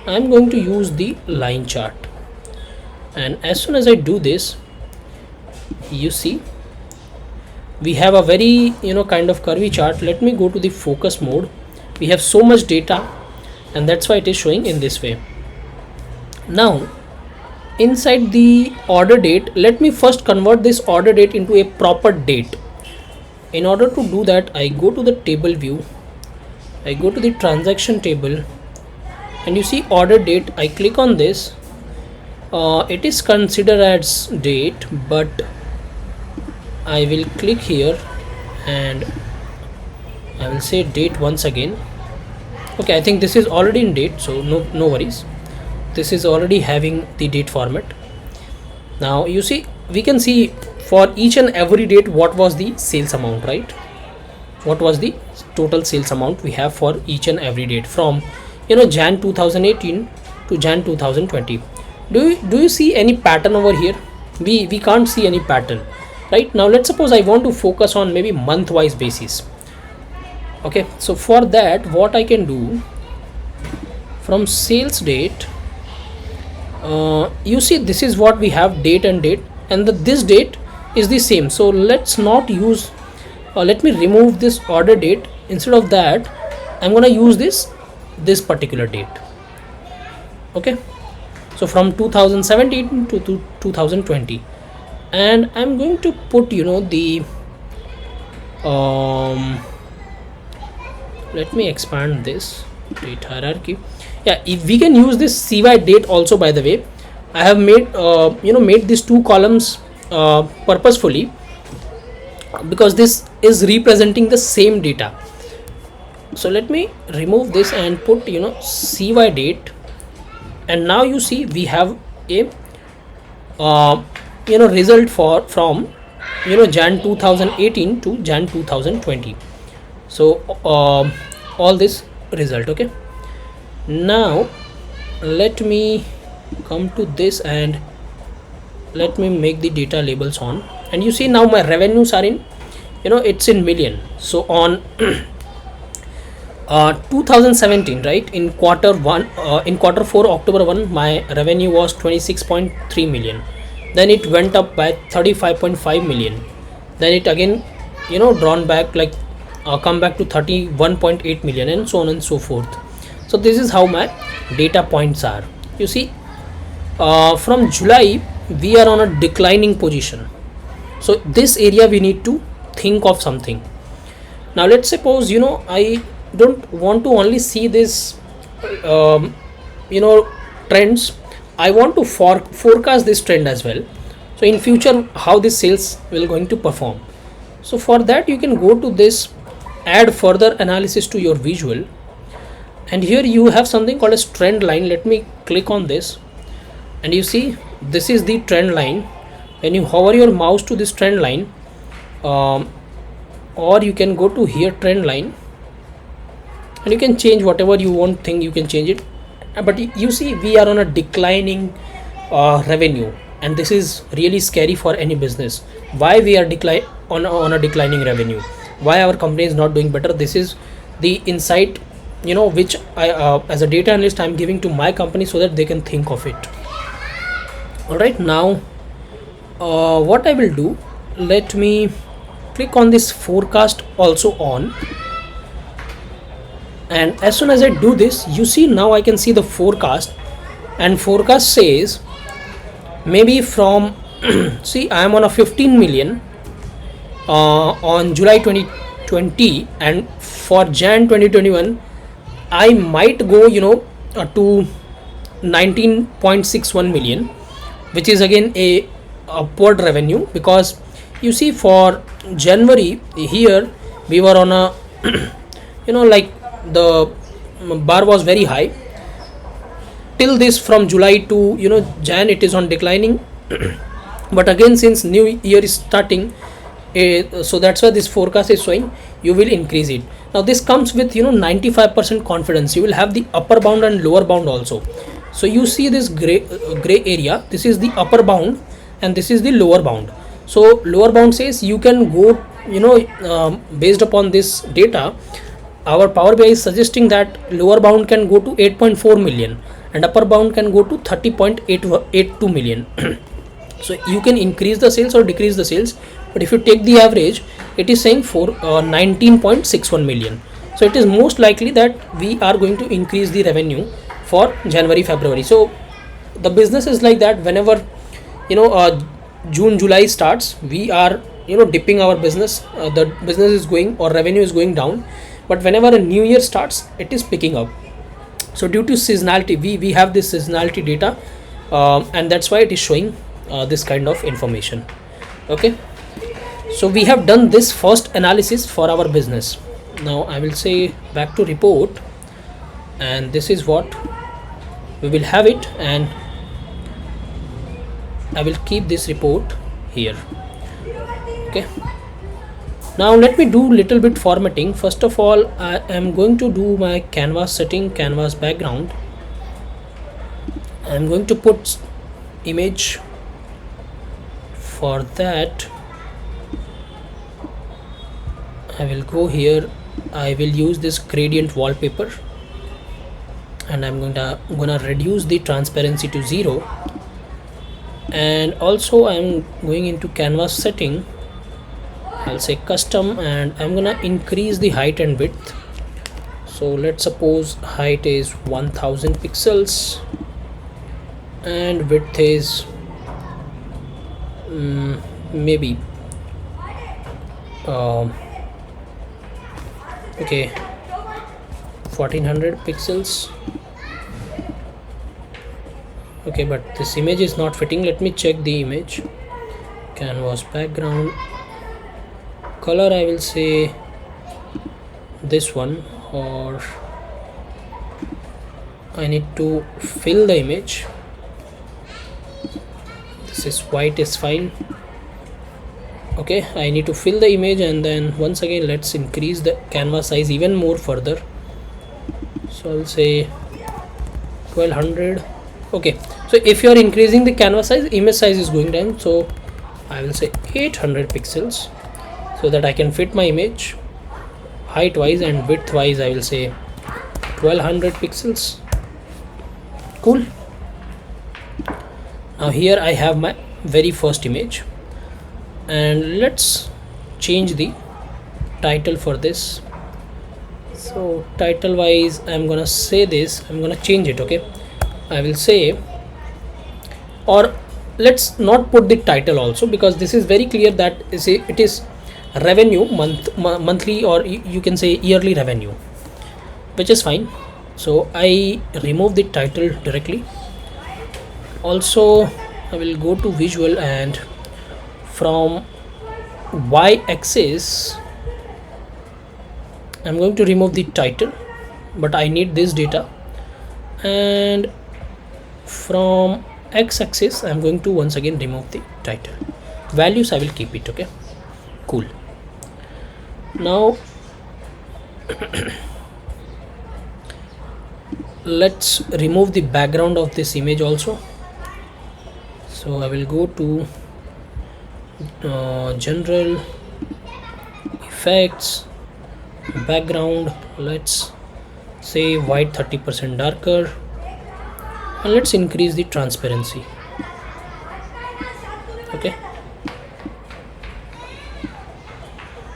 I'm going to use the line chart. And as soon as I do this, you see we have a very kind of curvy chart. Let me go to the focus mode. We have so much data, and that's why it is showing in this way. Now inside the order date, let me first convert this order date into a proper date. In order to do that, I go to the table view, I go to the transaction table, and you see order date. I click on this. It is considered as date, but I will click here and I will say date once again. Okay, I think this is already in date, so no worries. This is already having the date format. Now you see, we can see for each and every date what was the sales amount, right? What was the total sales amount we have for each and every date from Jan 2018 to Jan 2020. Do you see any pattern over here? We can't see any pattern, right? Now let's suppose I want to focus on maybe month wise basis. Okay, so for that, what I can do, from sales date, you see this is what we have, date and date, and this date is the same. So let's not use let me remove this order date. Instead of that, I'm gonna use this particular date. Okay, so from 2017 to 2020, and I'm going to put the let me expand this date hierarchy. Yeah, if we can use this CY date also, by the way. I have made made these two columns purposefully, because this is representing the same data. So let me remove this and put CY date, and now you see we have a result from Jan 2018 to Jan 2020. So all this result. Okay, now let me come to this and let me make the data labels on, and you see now my revenues are in it's in million. So on 2017, right, in quarter 4 October 1, my revenue was 26.3 million. Then it went up by 35.5 million. Then it again drawn back, like come back to 31.8 million, and so on and so forth. So this is how my data points are. You see, from July we are on a declining position. So this area we need to think of something. Now let's suppose I don't want to only see this trends. I want to forecast this trend as well. So in future, how this sales will going to perform. So for that, you can go to this, add further analysis to your visual, and here you have something called as trend line. Let me click on this, and you see this is the trend line. When you hover your mouse to this trend line, or you can go to here, trend line, and you can change whatever you want thing, you can change it. But you see we are on a declining revenue, and this is really scary for any business. Why we are on a declining revenue? Why our company is not doing better? This is the insight which I as a data analyst I'm giving to my company, so that they can think of it. All right, now what I will do, let me click on this forecast also on, And as soon as I do this, you see now I can see the forecast, and forecast says maybe from see I am on a 15 million on July 2020, and for Jan 2021 I might go to 19.61 million, which is again a upward revenue, because you see for January here we were on a like the bar was very high till this. From July to Jan it is on declining but again since new year is starting, so that's why this forecast is showing you will increase it. Now this comes with 95% confidence. You will have the upper bound and lower bound also. So you see this gray area, this is the upper bound and this is the lower bound. So lower bound says you can go based upon this data, our Power BI is suggesting that lower bound can go to 8.4 million and upper bound can go to 30.82 million. So you can increase the sales or decrease the sales, but if you take the average, it is saying for 19.61 million. So it is most likely that we are going to increase the revenue for January, February. So the business is like that. Whenever June, July starts, we are dipping our business. The business is going or revenue is going down, but whenever a new year starts, it is picking up. So due to seasonality, we have this seasonality data, and that's why it is showing this kind of information. Okay, so we have done this first analysis for our business. Now I will say back to report, and this is what we will have it, and I will keep this report here. Okay, now let me do little bit formatting. First of all, I am going to do my canvas setting, canvas background. I am going to put image. For that I will go here, I will use this gradient wallpaper, and I'm gonna reduce the transparency to 0, and also I'm going into canvas setting, I'll say custom, and I'm gonna increase the height and width. So let's suppose height is 1000 pixels and width is maybe okay 1400 pixels. Okay, but this image is not fitting. Let me check the image. Canvas background color, I will say this one, or I need to fill the image. This is white is fine. Okay, I need to fill the image, and then once again let's increase the canvas size even more further. So I'll say 1200. Okay, so if you are increasing the canvas size, image size is going down, so I will say 800 pixels so that I can fit my image. Height wise and width wise I will say 1200 pixels. Cool. Now here I have my very first image, and let's change the title for this. So title wise I'm gonna say this, I'm gonna change it. Okay, I will say, or let's not put the title also, because this is very clear that it is revenue monthly, or you can say yearly revenue, which is fine. So I remove the title directly. Also I will go to visual, and from y-axis I'm going to remove the title, but I need this data, and from x-axis I'm going to once again remove the title. Values I will keep it. Okay, cool. Now let's remove the background of this image also. So I will go to general, effects, background, let's say white 30% darker, and let's increase the transparency. Okay,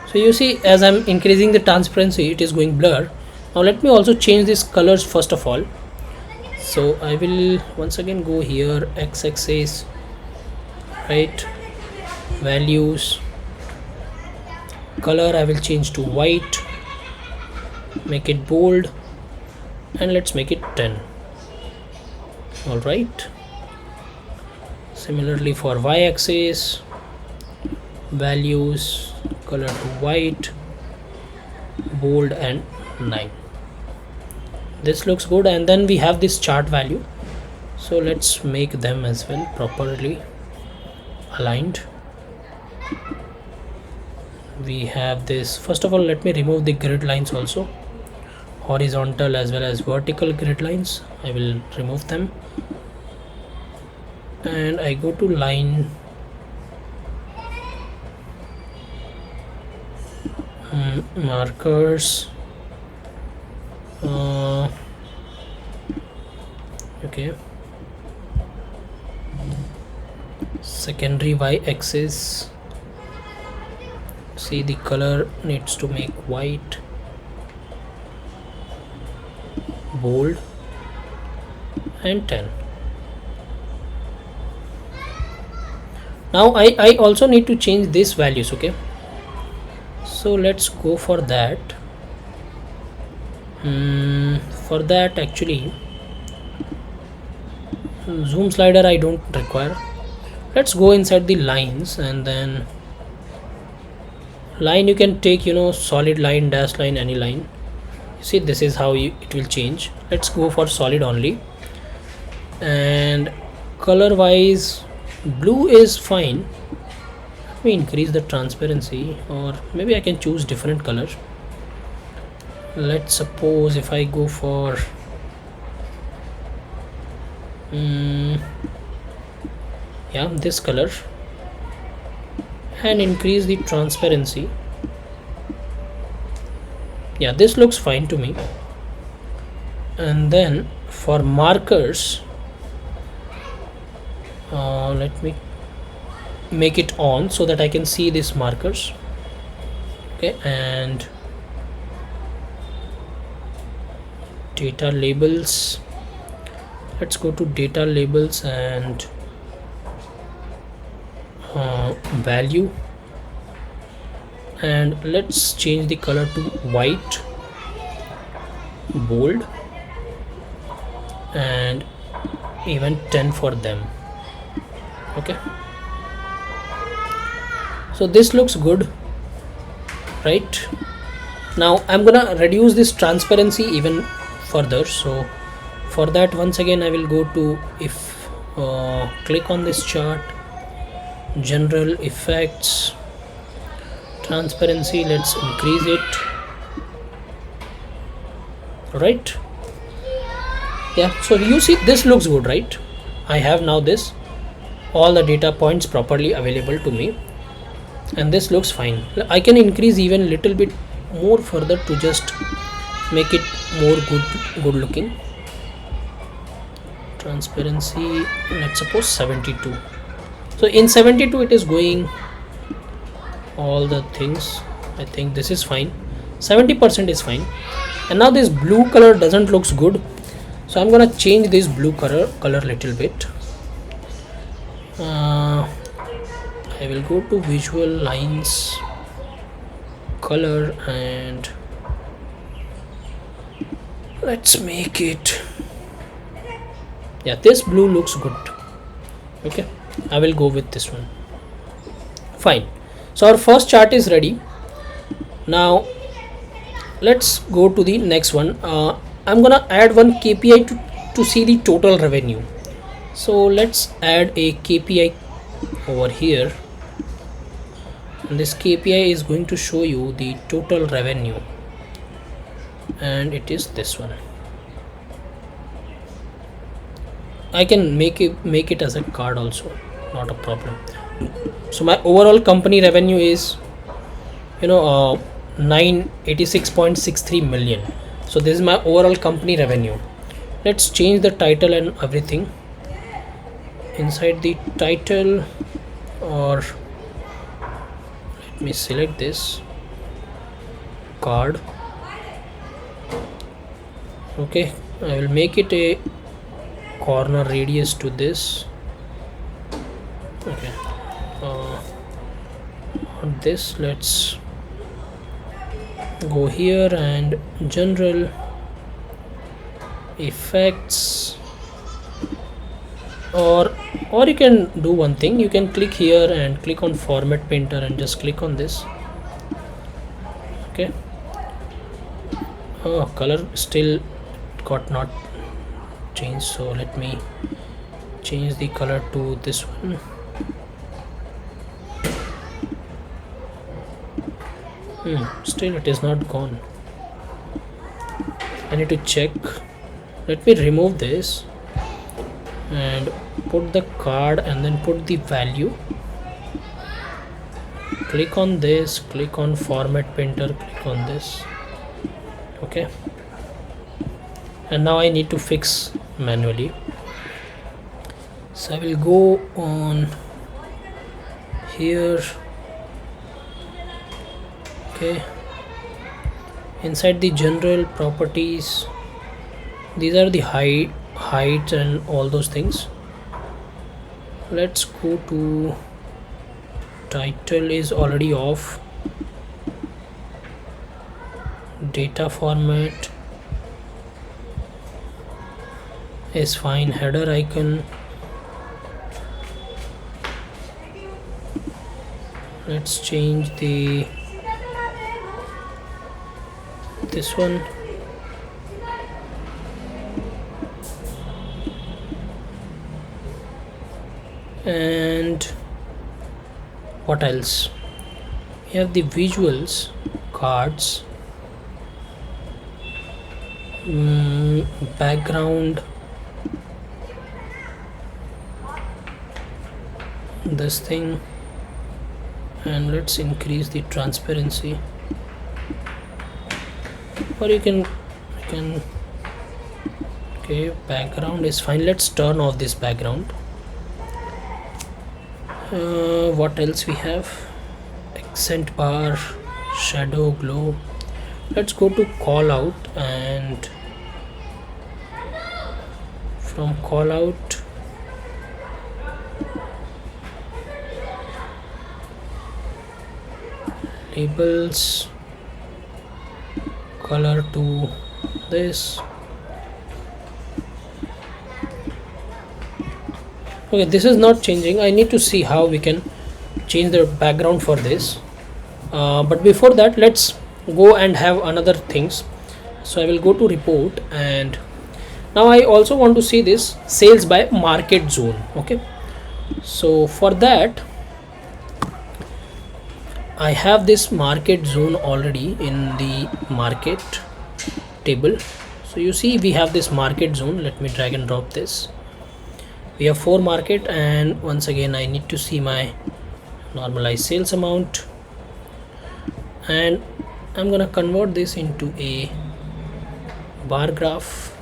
so you see as I'm increasing the transparency, it is going blur, Now let me also change these colors first of all. So I will once again go here, x-axis, right, values, color I will change to white, make it bold, and let's make it 10. All right, similarly for y-axis, values, color to white, bold, and 9. This looks good. And then we have this chart value, so let's make them as well properly aligned. We have this, first of all let me remove the grid lines also, horizontal as well as vertical grid lines. I will remove them, and I go to line markers, okay, secondary y-axis. See, the color needs to make white, bold, and 10. Now I also need to change these values. Okay, so let's go for that. For that, actually zoom slider I don't require. Let's go inside the lines, and then line you can take, solid line, dash line, any line. You see, this is how it will change. Let's go for solid only. And color wise, blue is fine. Let me increase the transparency, or maybe I can choose different color. Let's suppose if I go for yeah, this color, and increase the transparency. Yeah, this looks fine to me. And then for markers, let me make it on so that I can see these markers. Okay, and data labels, let's go to data labels and value, and let's change the color to white, bold, and even 10 for them. Okay, so this looks good, right? Now I'm gonna reduce this transparency even further. So for that, once again I will go to, if click on this chart, general, effects, transparency, let's increase it. Right, yeah, so you see this looks good, right? I have now this, all the data points properly available to me, and this looks fine. I can increase even little bit more further to just make it more good looking. Transparency, let's suppose 72. So in 72 it is going all the things. I think this is fine, 70% is fine. And now this blue color doesn't looks good, so I'm gonna change this blue color little bit. I will go to visual lines, color, and let's make it, yeah, this blue looks good. Okay, I will go with this one. Fine, so our first chart is ready. Now let's go to the next one. I'm gonna add one KPI to see the total revenue. So let's add a KPI over here, and this KPI is going to show you the total revenue, and it is this one. I can make it as a card also, not a problem. So my overall company revenue is 986.63 million. So this is my overall company revenue. Let's change the title and everything. Inside the title, or let me select this card, Okay, I will make it a corner radius to this. Okay, on this let's go here and general effects, or you can do one thing, you can click here and click on format painter and just click on this. Okay, color still got not changed, so let me change the color to this one. Still it is not gone. I need to check. Let me remove this and put the card and then put the value. Click on this, click on format painter, click on this. Okay, and now I need to fix manually, so I will go on here. Okay, inside the general properties, these are the height and all those things. Let's go to title is already off, data format is fine, header icon, let's change this one, and what else, we have the visuals, cards, background, this thing, and let's increase the transparency, or you can okay, background is fine, let's turn off this background. What else we have, accent bar, shadow, glow. Let's go to call out, and from call out labels, color to this. Okay, this is not changing. I need to see how we can change the background for this, but before that let's go and have another things. So I will go to report, and now I also want to see this sales by market zone. Okay, so for that I have this market zone already in the market table. So you see we have this market zone. Let me drag and drop this. We have 4 market, and once again I need to see my normalized sales amount, and I'm gonna convert this into a bar graph.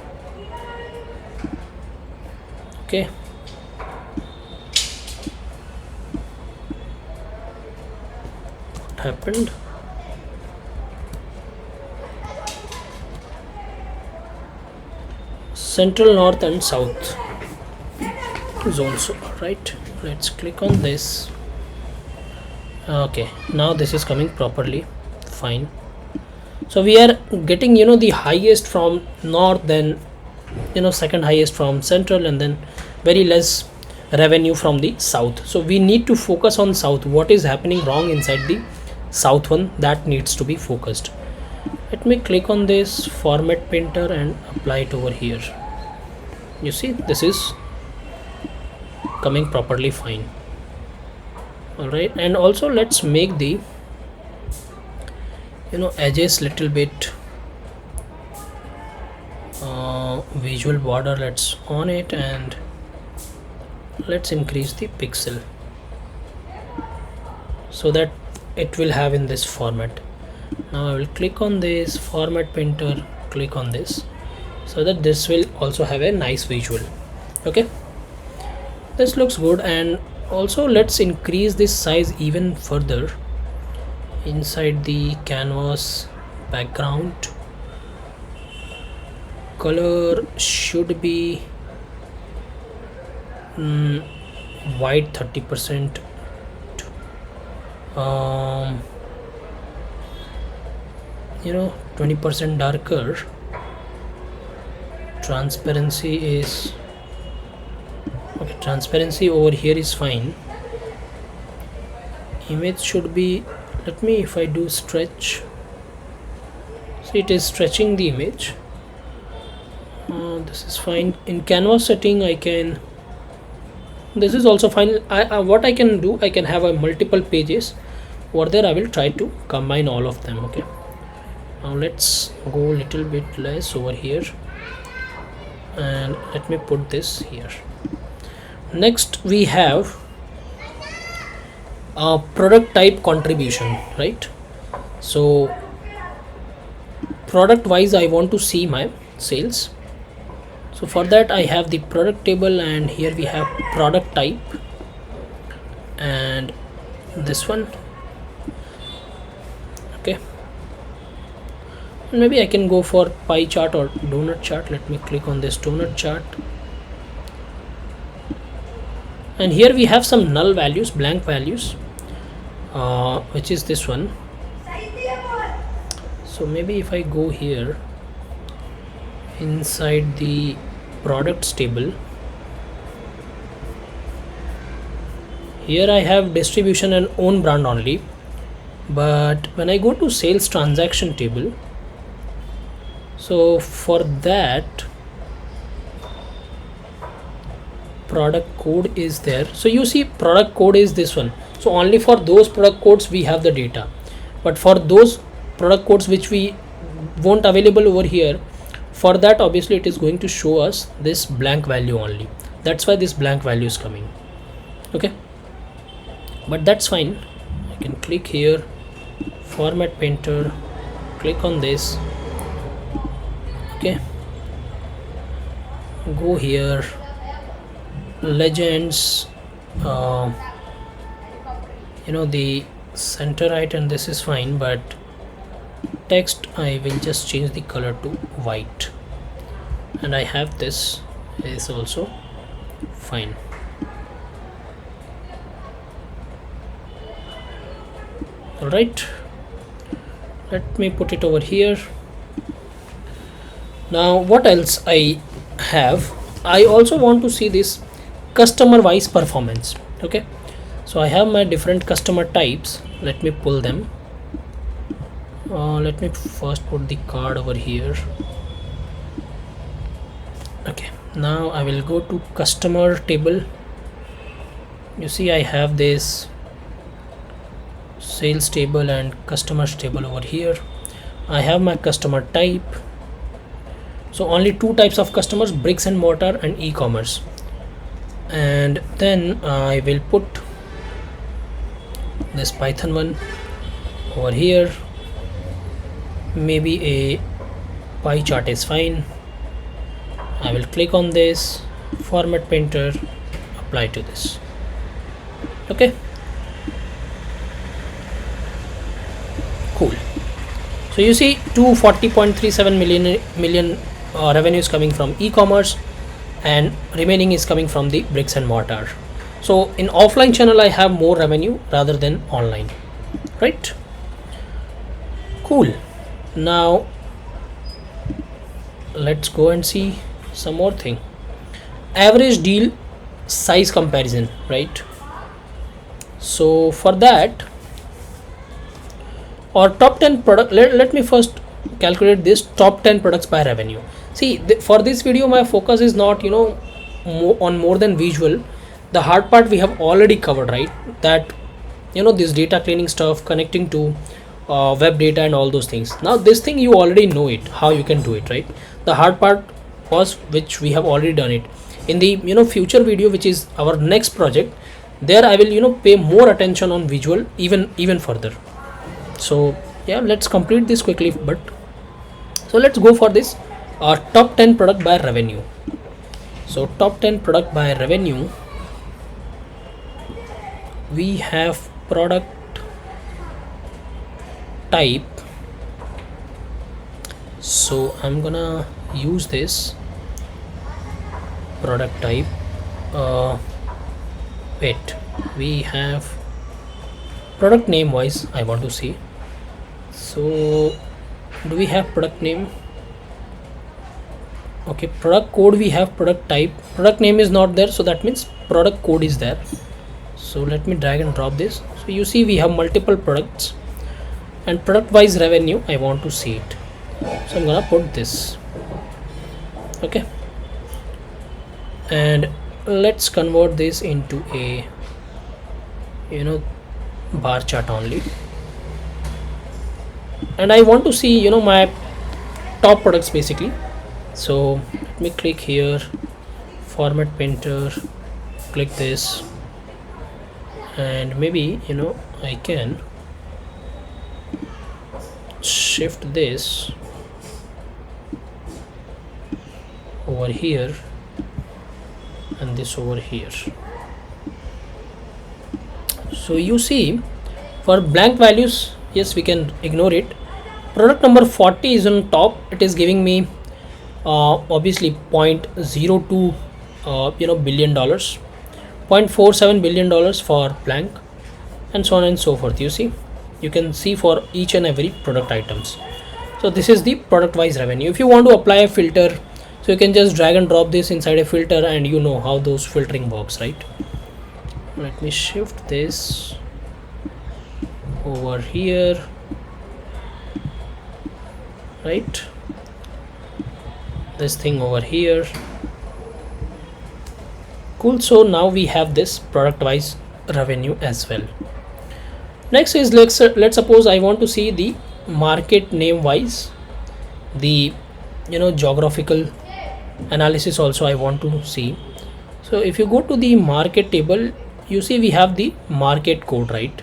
Okay, what happened? Central, north and south zones, right? Let's click on this. Okay, now this is coming properly, fine. So we are getting the highest from north, then second highest from central, and then very less revenue from the south. So we need to focus on south. What is happening wrong inside the south one, that needs to be focused. Let me click on this format painter and apply it over here. You see this is coming properly fine. All right, and also let's make the edges little bit visual border. Let's on it, and let's increase the pixel so that it will have in this format. Now I will click on this format painter, click on this, so that this will also have a nice visual. Okay, this looks good. And also let's increase this size even further inside the canvas background. color should be white 30%, 20% darker. Transparency is okay, transparency over here is fine. Image should be, let me, if I do stretch, see it is stretching the image. This is fine. In canvas setting I can, this is also fine. What I can do, I can have a multiple pages over there. I will try to combine all of them. Okay, now let's go a little bit less over here and let me put this here. Next we have a product type contribution, right? So product wise I want to see my sales. So for that I have the product table, and here we have product type and this one. Okay, maybe I can go for pie chart or donut chart. Let me click on this donut chart, and here we have some null values, blank values, which is this one. So maybe if I go here inside the products table, here I have distribution and own brand only, but when I go to sales transaction table, so for that product code is there. So you see product code is this one. So only for those product codes we have the data, but for those product codes which we won't available over here, for that obviously it is going to show us this blank value only. That's why this blank value is coming. Okay, but that's fine. I can click here, format painter, click on this. Okay, go here, legends, the center height, and this is fine, but text I will just change the color to white, and I have this is also fine. All right, let me put it over here. Now what else I have, I also want to see this customer wise performance. Okay, so I have my different customer types. Let me pull them. Let me first put the card over here. Okay, now I will go to customer table. You see I have this sales table and customers table over here. I have my customer type. So only two types of customers, bricks and mortar and e-commerce. And then I will put this Python one over here. Maybe a pie chart is fine. I will click on this, format painter, apply to this. Okay, cool. So you see 240.37 million revenue is coming from e-commerce, and remaining is coming from the bricks and mortar. So in offline channel I have more revenue rather than online, right? Cool. Now let's go and see some more thing. Average deal size comparison, right? So for that, or top 10 product, let me first calculate this top 10 products by revenue. See, for this video my focus is not on more than visual. The hard part we have already covered, right? That this data cleaning stuff, connecting to web data and all those things. Now this thing you already know it, how you can do it, right? The hard part was which we have already done it. In the future video, which is our next project, there I will pay more attention on visual even further. So yeah, let's complete this quickly. But so let's go for this top 10 product by revenue. So top 10 product by revenue, we have product type. So I'm gonna use this product type. Wait, we have product name wise I want to see. So do we have product name? Okay, product code we have, product type, product name is not there, so that means product code is there. So let me drag and drop this. So you see we have multiple products, and product wise revenue I want to see it. So I'm gonna put this. Okay, and let's convert this into a bar chart only, and I want to see my top products basically. So let me click here, format painter, click this, and maybe I can shift this over here and this over here. So you see for blank values, yes, we can ignore it. Product number 40 is on top, it is giving me obviously 0.02 billion dollars, 0.47 billion dollars for blank, and so on and so forth. You can see for each and every product items. So this is the product wise revenue. If you want to apply a filter, so you can just drag and drop this inside a filter, and you know how those filtering works, right? Let me shift this over here, right? This thing over here. Cool. So now we have this product wise revenue as well. Next is let's suppose I want to see the market name wise, the geographical analysis also I want to see. So if you go to the market table, you see we have the market code, right,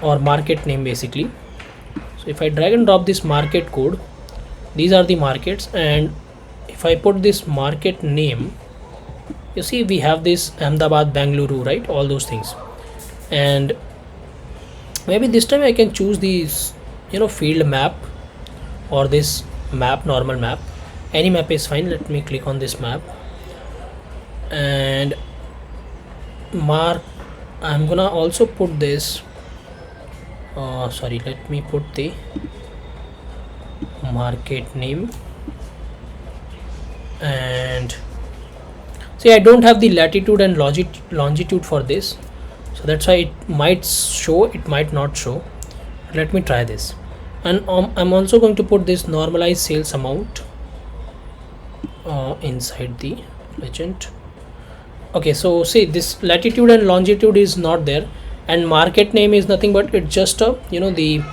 or market name basically. So if I drag and drop this market code, these are the markets, and if I put this market name, you see we have this Ahmedabad, Bangalore, right, all those things. And maybe this time I can choose these field map, or this map, normal map, any map is fine. Let me click on this map and I'm gonna also put this let me put the market name. And see, I don't have the latitude and longitude for this, so that's why it might show, it might not show. Let me try this. And I'm also going to put this normalized sales amount inside the legend. Okay, so see, this latitude and longitude is not there, and market name is nothing but it's just a the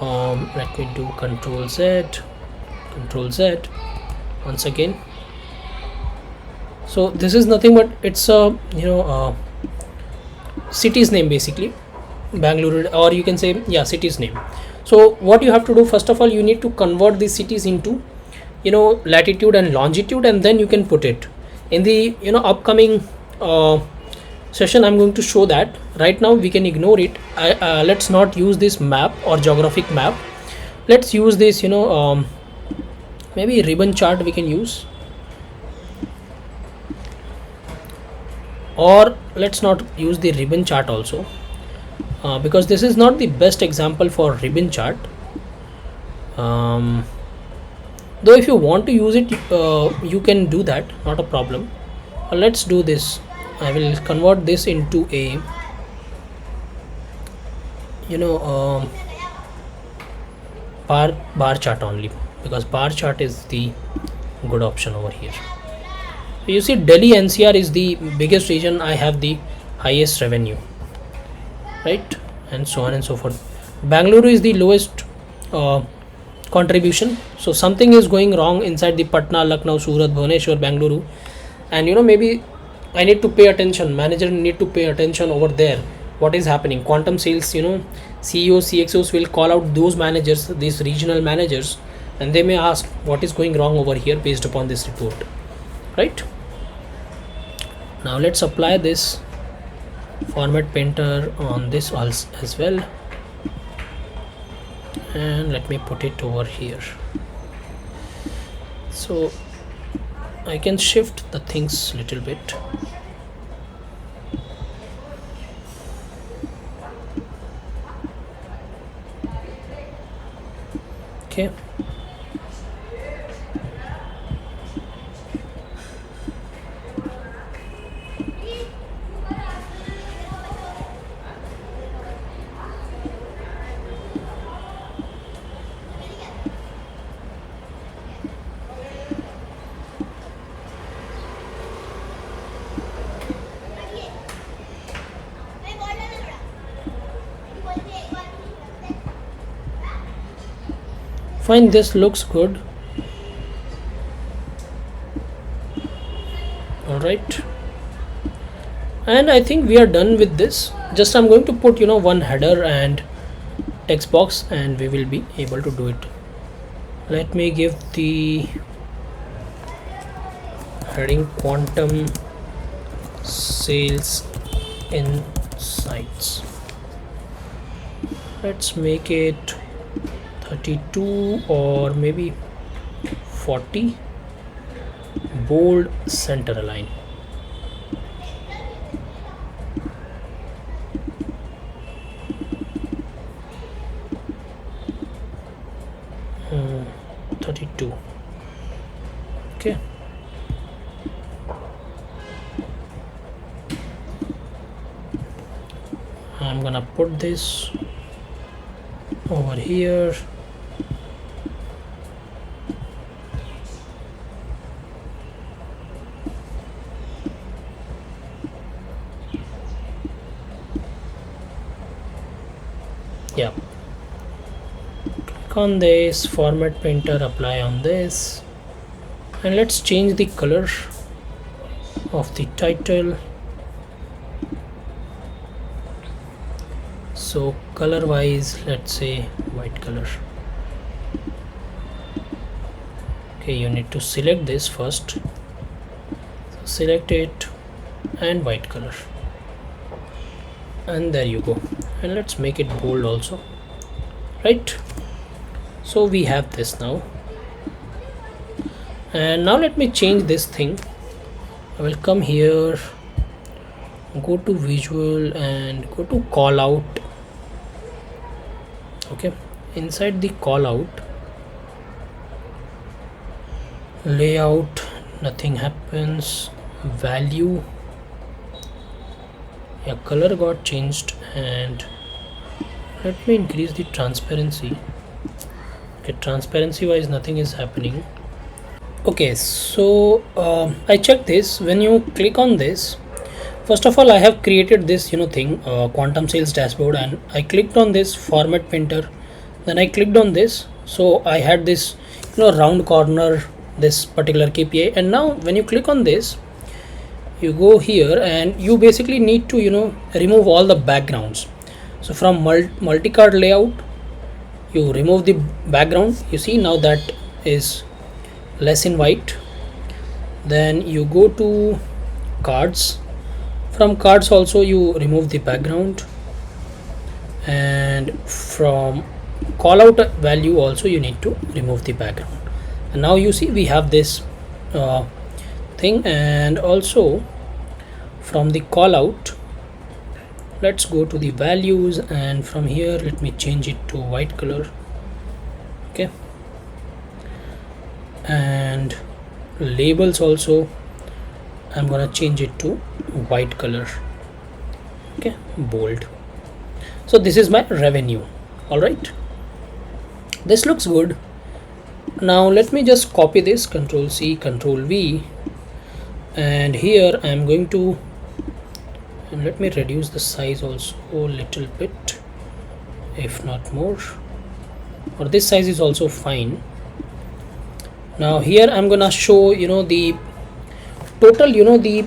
let me do control Z once again. So this is nothing but it's a city's name basically, Bangalore, or you can say city's name. So what you have to do, first of all, you need to convert these cities into latitude and longitude, and then you can put it in the upcoming session. I'm going to show that. Right now we can ignore it. Let's not use this map or geographic map. Let's use this maybe ribbon chart we can use, or let's not use the ribbon chart also, because this is not the best example for ribbon chart. Though if you want to use it, you can do that, not a problem. Let's do this. I will convert this into a bar chart only, because bar chart is the good option over here. So you see Delhi NCR is the biggest region, I have the highest revenue, right, and so on and so forth. Bangalore is the lowest contribution, so something is going wrong inside the Patna, Lucknow, Surat, Bhubaneswar, Bangalore, and maybe I need to pay attention, manager need to pay attention over there, what is happening. Quantum sales CEOs, CXOs will call out those managers, these regional managers, and they may ask what is going wrong over here based upon this report, right? Now let's apply this format painter on this as well, and let me put it over here. So I can shift the things little bit. Okay. Fine, this looks good. All right, and I think we are done with this. Just I'm going to put one header and text box, and we will be able to do it. Let me give the heading quantum sales insights. Let's make it 32 or maybe 40. Bold, center align. Hmm, 32. Okay. I'm gonna put this over here. Yeah, click on this, format painter, apply on this, and let's change the color of the title. So color wise, let's say white color. Okay, you need to select this first, so select it and white color, and there you go. And let's make it bold also, right? So we have this now, and now let me change this thing. I will come here, go to visual and go to call out. Okay, inside the call out, layout, nothing happens. Value, yeah, color got changed, and let me increase the transparency. Okay, transparency wise nothing is happening. Okay, so I checked this. When you click on this, first of all I have created this thing, quantum sales dashboard, and I clicked on this format painter, then I clicked on this, so I had this round corner, this particular KPI. And now when you click on this, you go here and you basically need to remove all the backgrounds. So from multi-card layout, you remove the background. You see now that is less in white. Then you go to cards. From cards also you remove the background, and from call out value also you need to remove the background. And now you see we have this thing. And also from the call out, let's go to the values, and from here let me change it to white color. Okay, and labels also I'm gonna change it to white color. Okay, bold. So this is my revenue. All right, this looks good. Now let me just copy this, Control C, Control V, and here I'm going to, and let me reduce the size also a little bit, if not more, or this size is also fine. Now here I'm gonna show the total the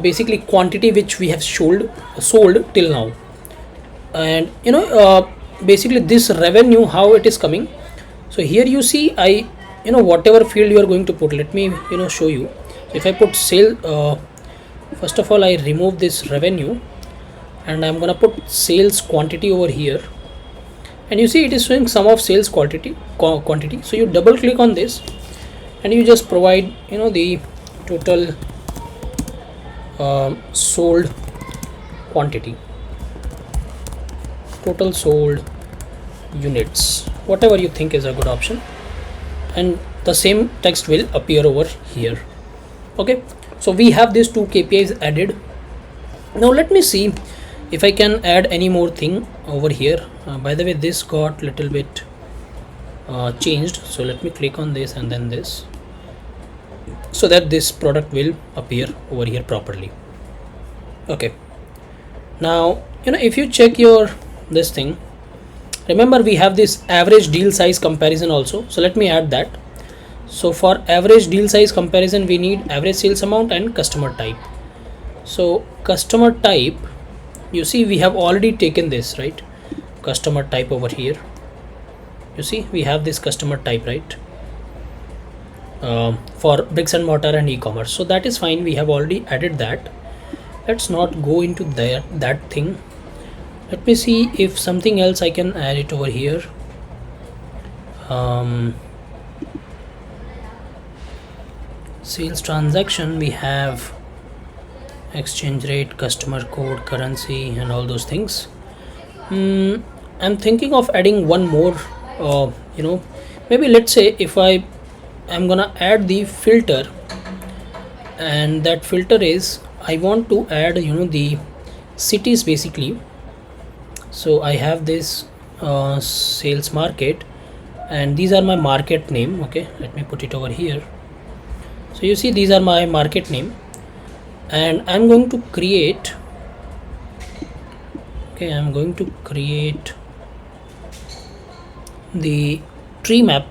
basically quantity which we have sold till now, and basically this revenue how it is coming. So here you see I whatever field you are going to put, let me show you. So if I put sale, first of all I remove this revenue, and I'm gonna put sales quantity over here, and you see it is showing sum of sales quantity. So you double click on this, and you just provide the total sold quantity, total sold units, whatever you think is a good option, and the same text will appear over here. Okay, so we have these two KPIs added. Now let me see if I can add any more thing over here. By the way, this got little bit changed, so let me click on this and then this, so that this product will appear over here properly. Okay, now if you check your this thing, remember we have this average deal size comparison also, so let me add that. So for average deal size comparison, we need average sales amount and customer type. So customer type, you see we have already taken this, right? Customer type over here, you see we have this customer type, right? For bricks and mortar and e-commerce, so that is fine, we have already added that. Let's not go into that thing. Let me see if something else I can add it over here. Sales transaction, we have exchange rate, customer code, currency, and all those things. I'm thinking of adding one more. Maybe let's say if I'm gonna add the filter, and that filter is I want to add the cities basically. So I have this sales market, and these are my market name. Okay, let me put it over here. So you see these are my market name, and I'm going to create the tree map,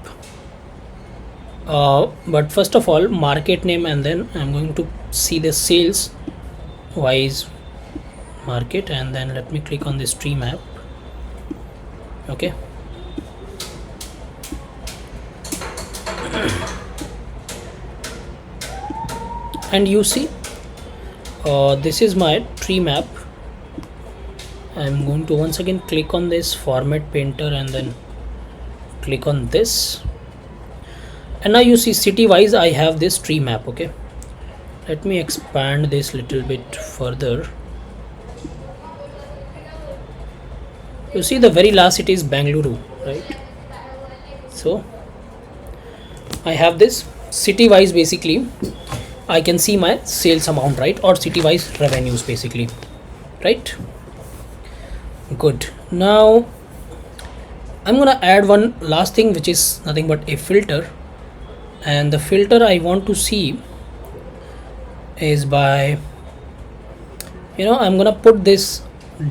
but first of all market name, and then I'm going to see the sales wise market, and then let me click on this tree map. Okay, and you see this is my tree map. I'm going to once again click on this format painter and then click on this, and now you see city wise I have this tree map. Okay, let me expand this little bit further. You see the very last city is Bangalore, right? So I have this city wise, basically I can see my sales amount, right? Or city wise revenues basically, right? Good. Now I'm gonna add one last thing, which is nothing but a filter, and the filter I want to see is by I'm gonna put this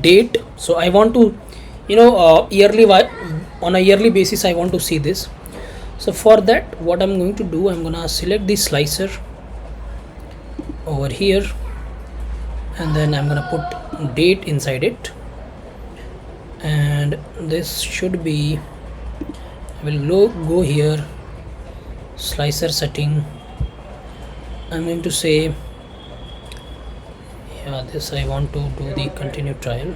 date. So I want to on a yearly basis I want to see this. So for that, what I'm going to do, I'm gonna select the slicer over here, and then I'm gonna put date inside it, and this should be, I will go here, slicer setting. I'm going to say this I want to do the continue trial.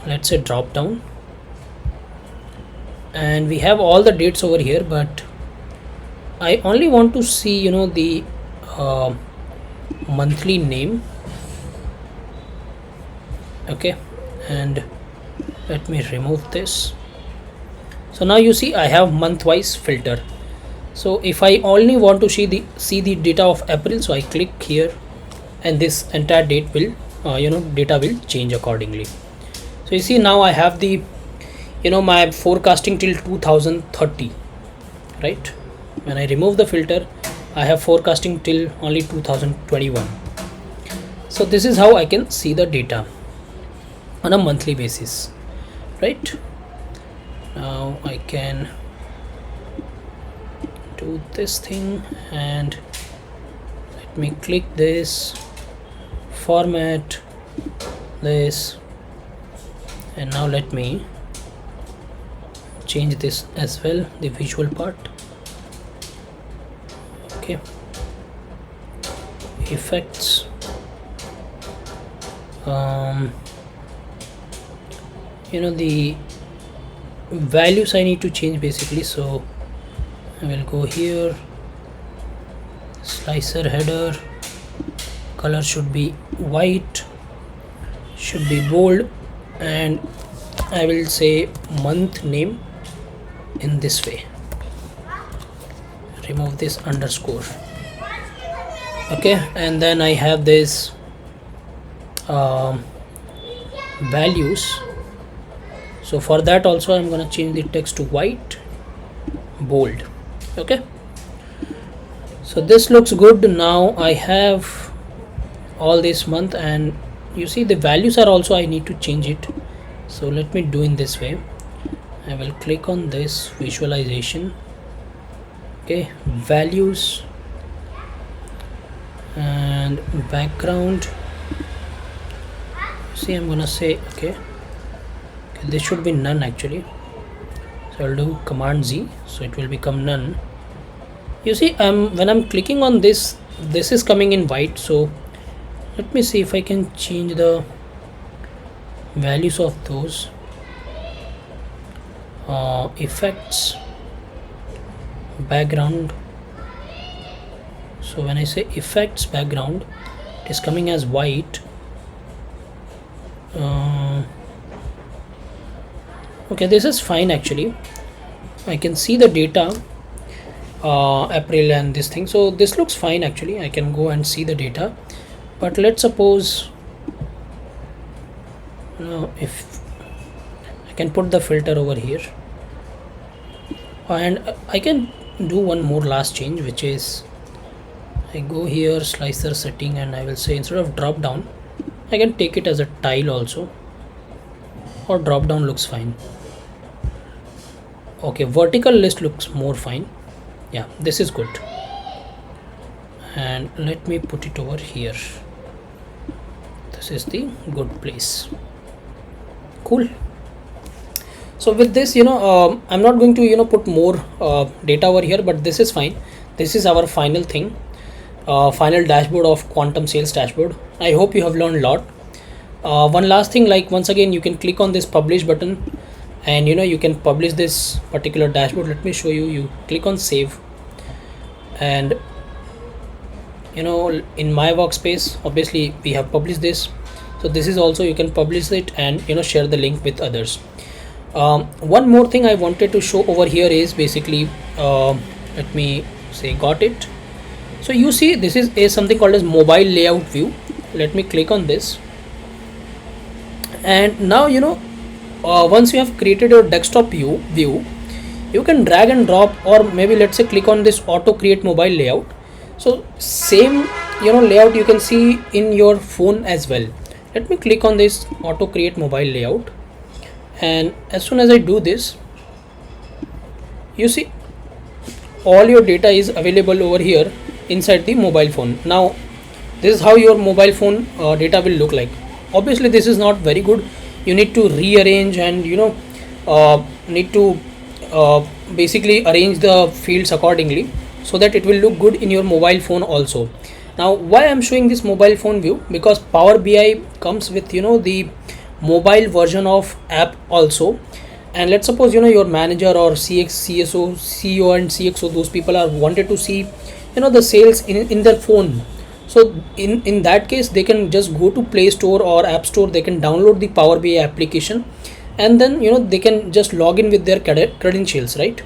Let's say drop down, and we have all the dates over here, but I only want to see the monthly name. Okay, and let me remove this. So now you see I have month wise filter. So if I only want to see the data of April, so I click here, and this entire date will data will change accordingly. So you see now I have the my forecasting till 2030, right? When I remove the filter, I have forecasting till only 2021. So this is how I can see the data on a monthly basis, right? Now I can do this thing, and let me click this, format this, and now let me change this as well, the visual part. Okay, effects, the values I need to change basically. So I will go here, slicer header, color should be white, should be bold, and I will say month name in this way. Remove this underscore. Okay, and then I have this values. So for that also I'm gonna change the text to white, bold. Okay, so this looks good. Now I have all this month, and you see the values are also, I need to change it. So let me do in this way. I will click on this visualization. Okay, values and background. See, I'm gonna say okay, this should be none actually. So I'll do Command Z, so it will become none. You see, when I'm clicking on this, this is coming in white. So let me see if I can change the values of those. Effects, background. So when I say effects background, it is coming as white. Okay, this is fine actually. I can see the data, April and this thing. So this looks fine actually. I can go and see the data. But let's suppose, if I can put the filter over here, and I can do one more last change, which is I go here, slicer setting, and I will say instead of drop down, I can take it as a tile also, or drop down looks fine. Okay, vertical list looks more fine. Yeah, this is good. And let me put it over here. This is the good place. Cool. So with this, I'm not going to put more data over here, but this is fine. This is our final thing, final dashboard of quantum sales dashboard. I hope you have learned a lot. One last thing, like once again, you can click on this publish button, and you can publish this particular dashboard. Let me show you. You click on save, and in my workspace, obviously we have published this. So this is also, you can publish it and share the link with others. One more thing I wanted to show over here is basically, let me say got it. So you see, this is something called as mobile layout view. Let me click on this, and now once you have created your desktop view, you can drag and drop, or maybe let's say click on this auto create mobile layout. So same layout you can see in your phone as well. Let me click on this auto create mobile layout, and as soon as I do this, you see all your data is available over here inside the mobile phone. Now this is how your mobile phone data will look like. Obviously this is not very good. You need to rearrange, and need to basically arrange the fields accordingly so that it will look good in your mobile phone also. Now why I'm showing this mobile phone view, because Power BI comes with the mobile version of app also. And let's suppose your manager or CXO, CEO and CXO, those people are wanted to see the sales in their phone. So in that case, they can just go to Play Store or App Store. They can download the Power BI application, and then they can just log in with their credentials, right?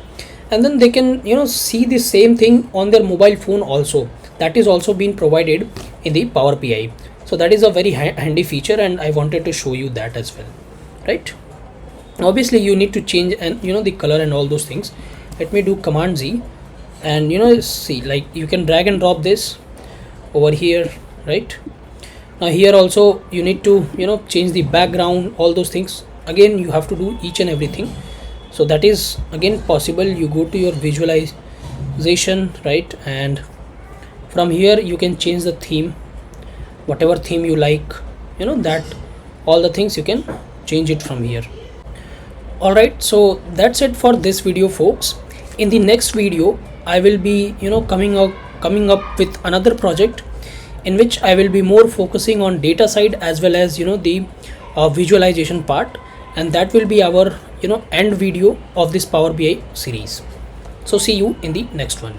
And then they can see the same thing on their mobile phone also. That is also being provided in the Power BI. So that is a very handy feature, and I wanted to show you that as well, right? Obviously you need to change and the color and all those things. Let me do Command Z, and see, like you can drag and drop this over here, right? Now here also you need to change the background, all those things. Again, you have to do each and everything. So that is again possible. You go to your visualization, right, and from here you can change the theme, whatever theme you like, that all the things you can change it from here. All right, so that's it for this video, folks. In the next video I will be coming up with another project in which I will be more focusing on data side as well as the visualization part, and that will be our end video of this Power BI series. So see you in the next one.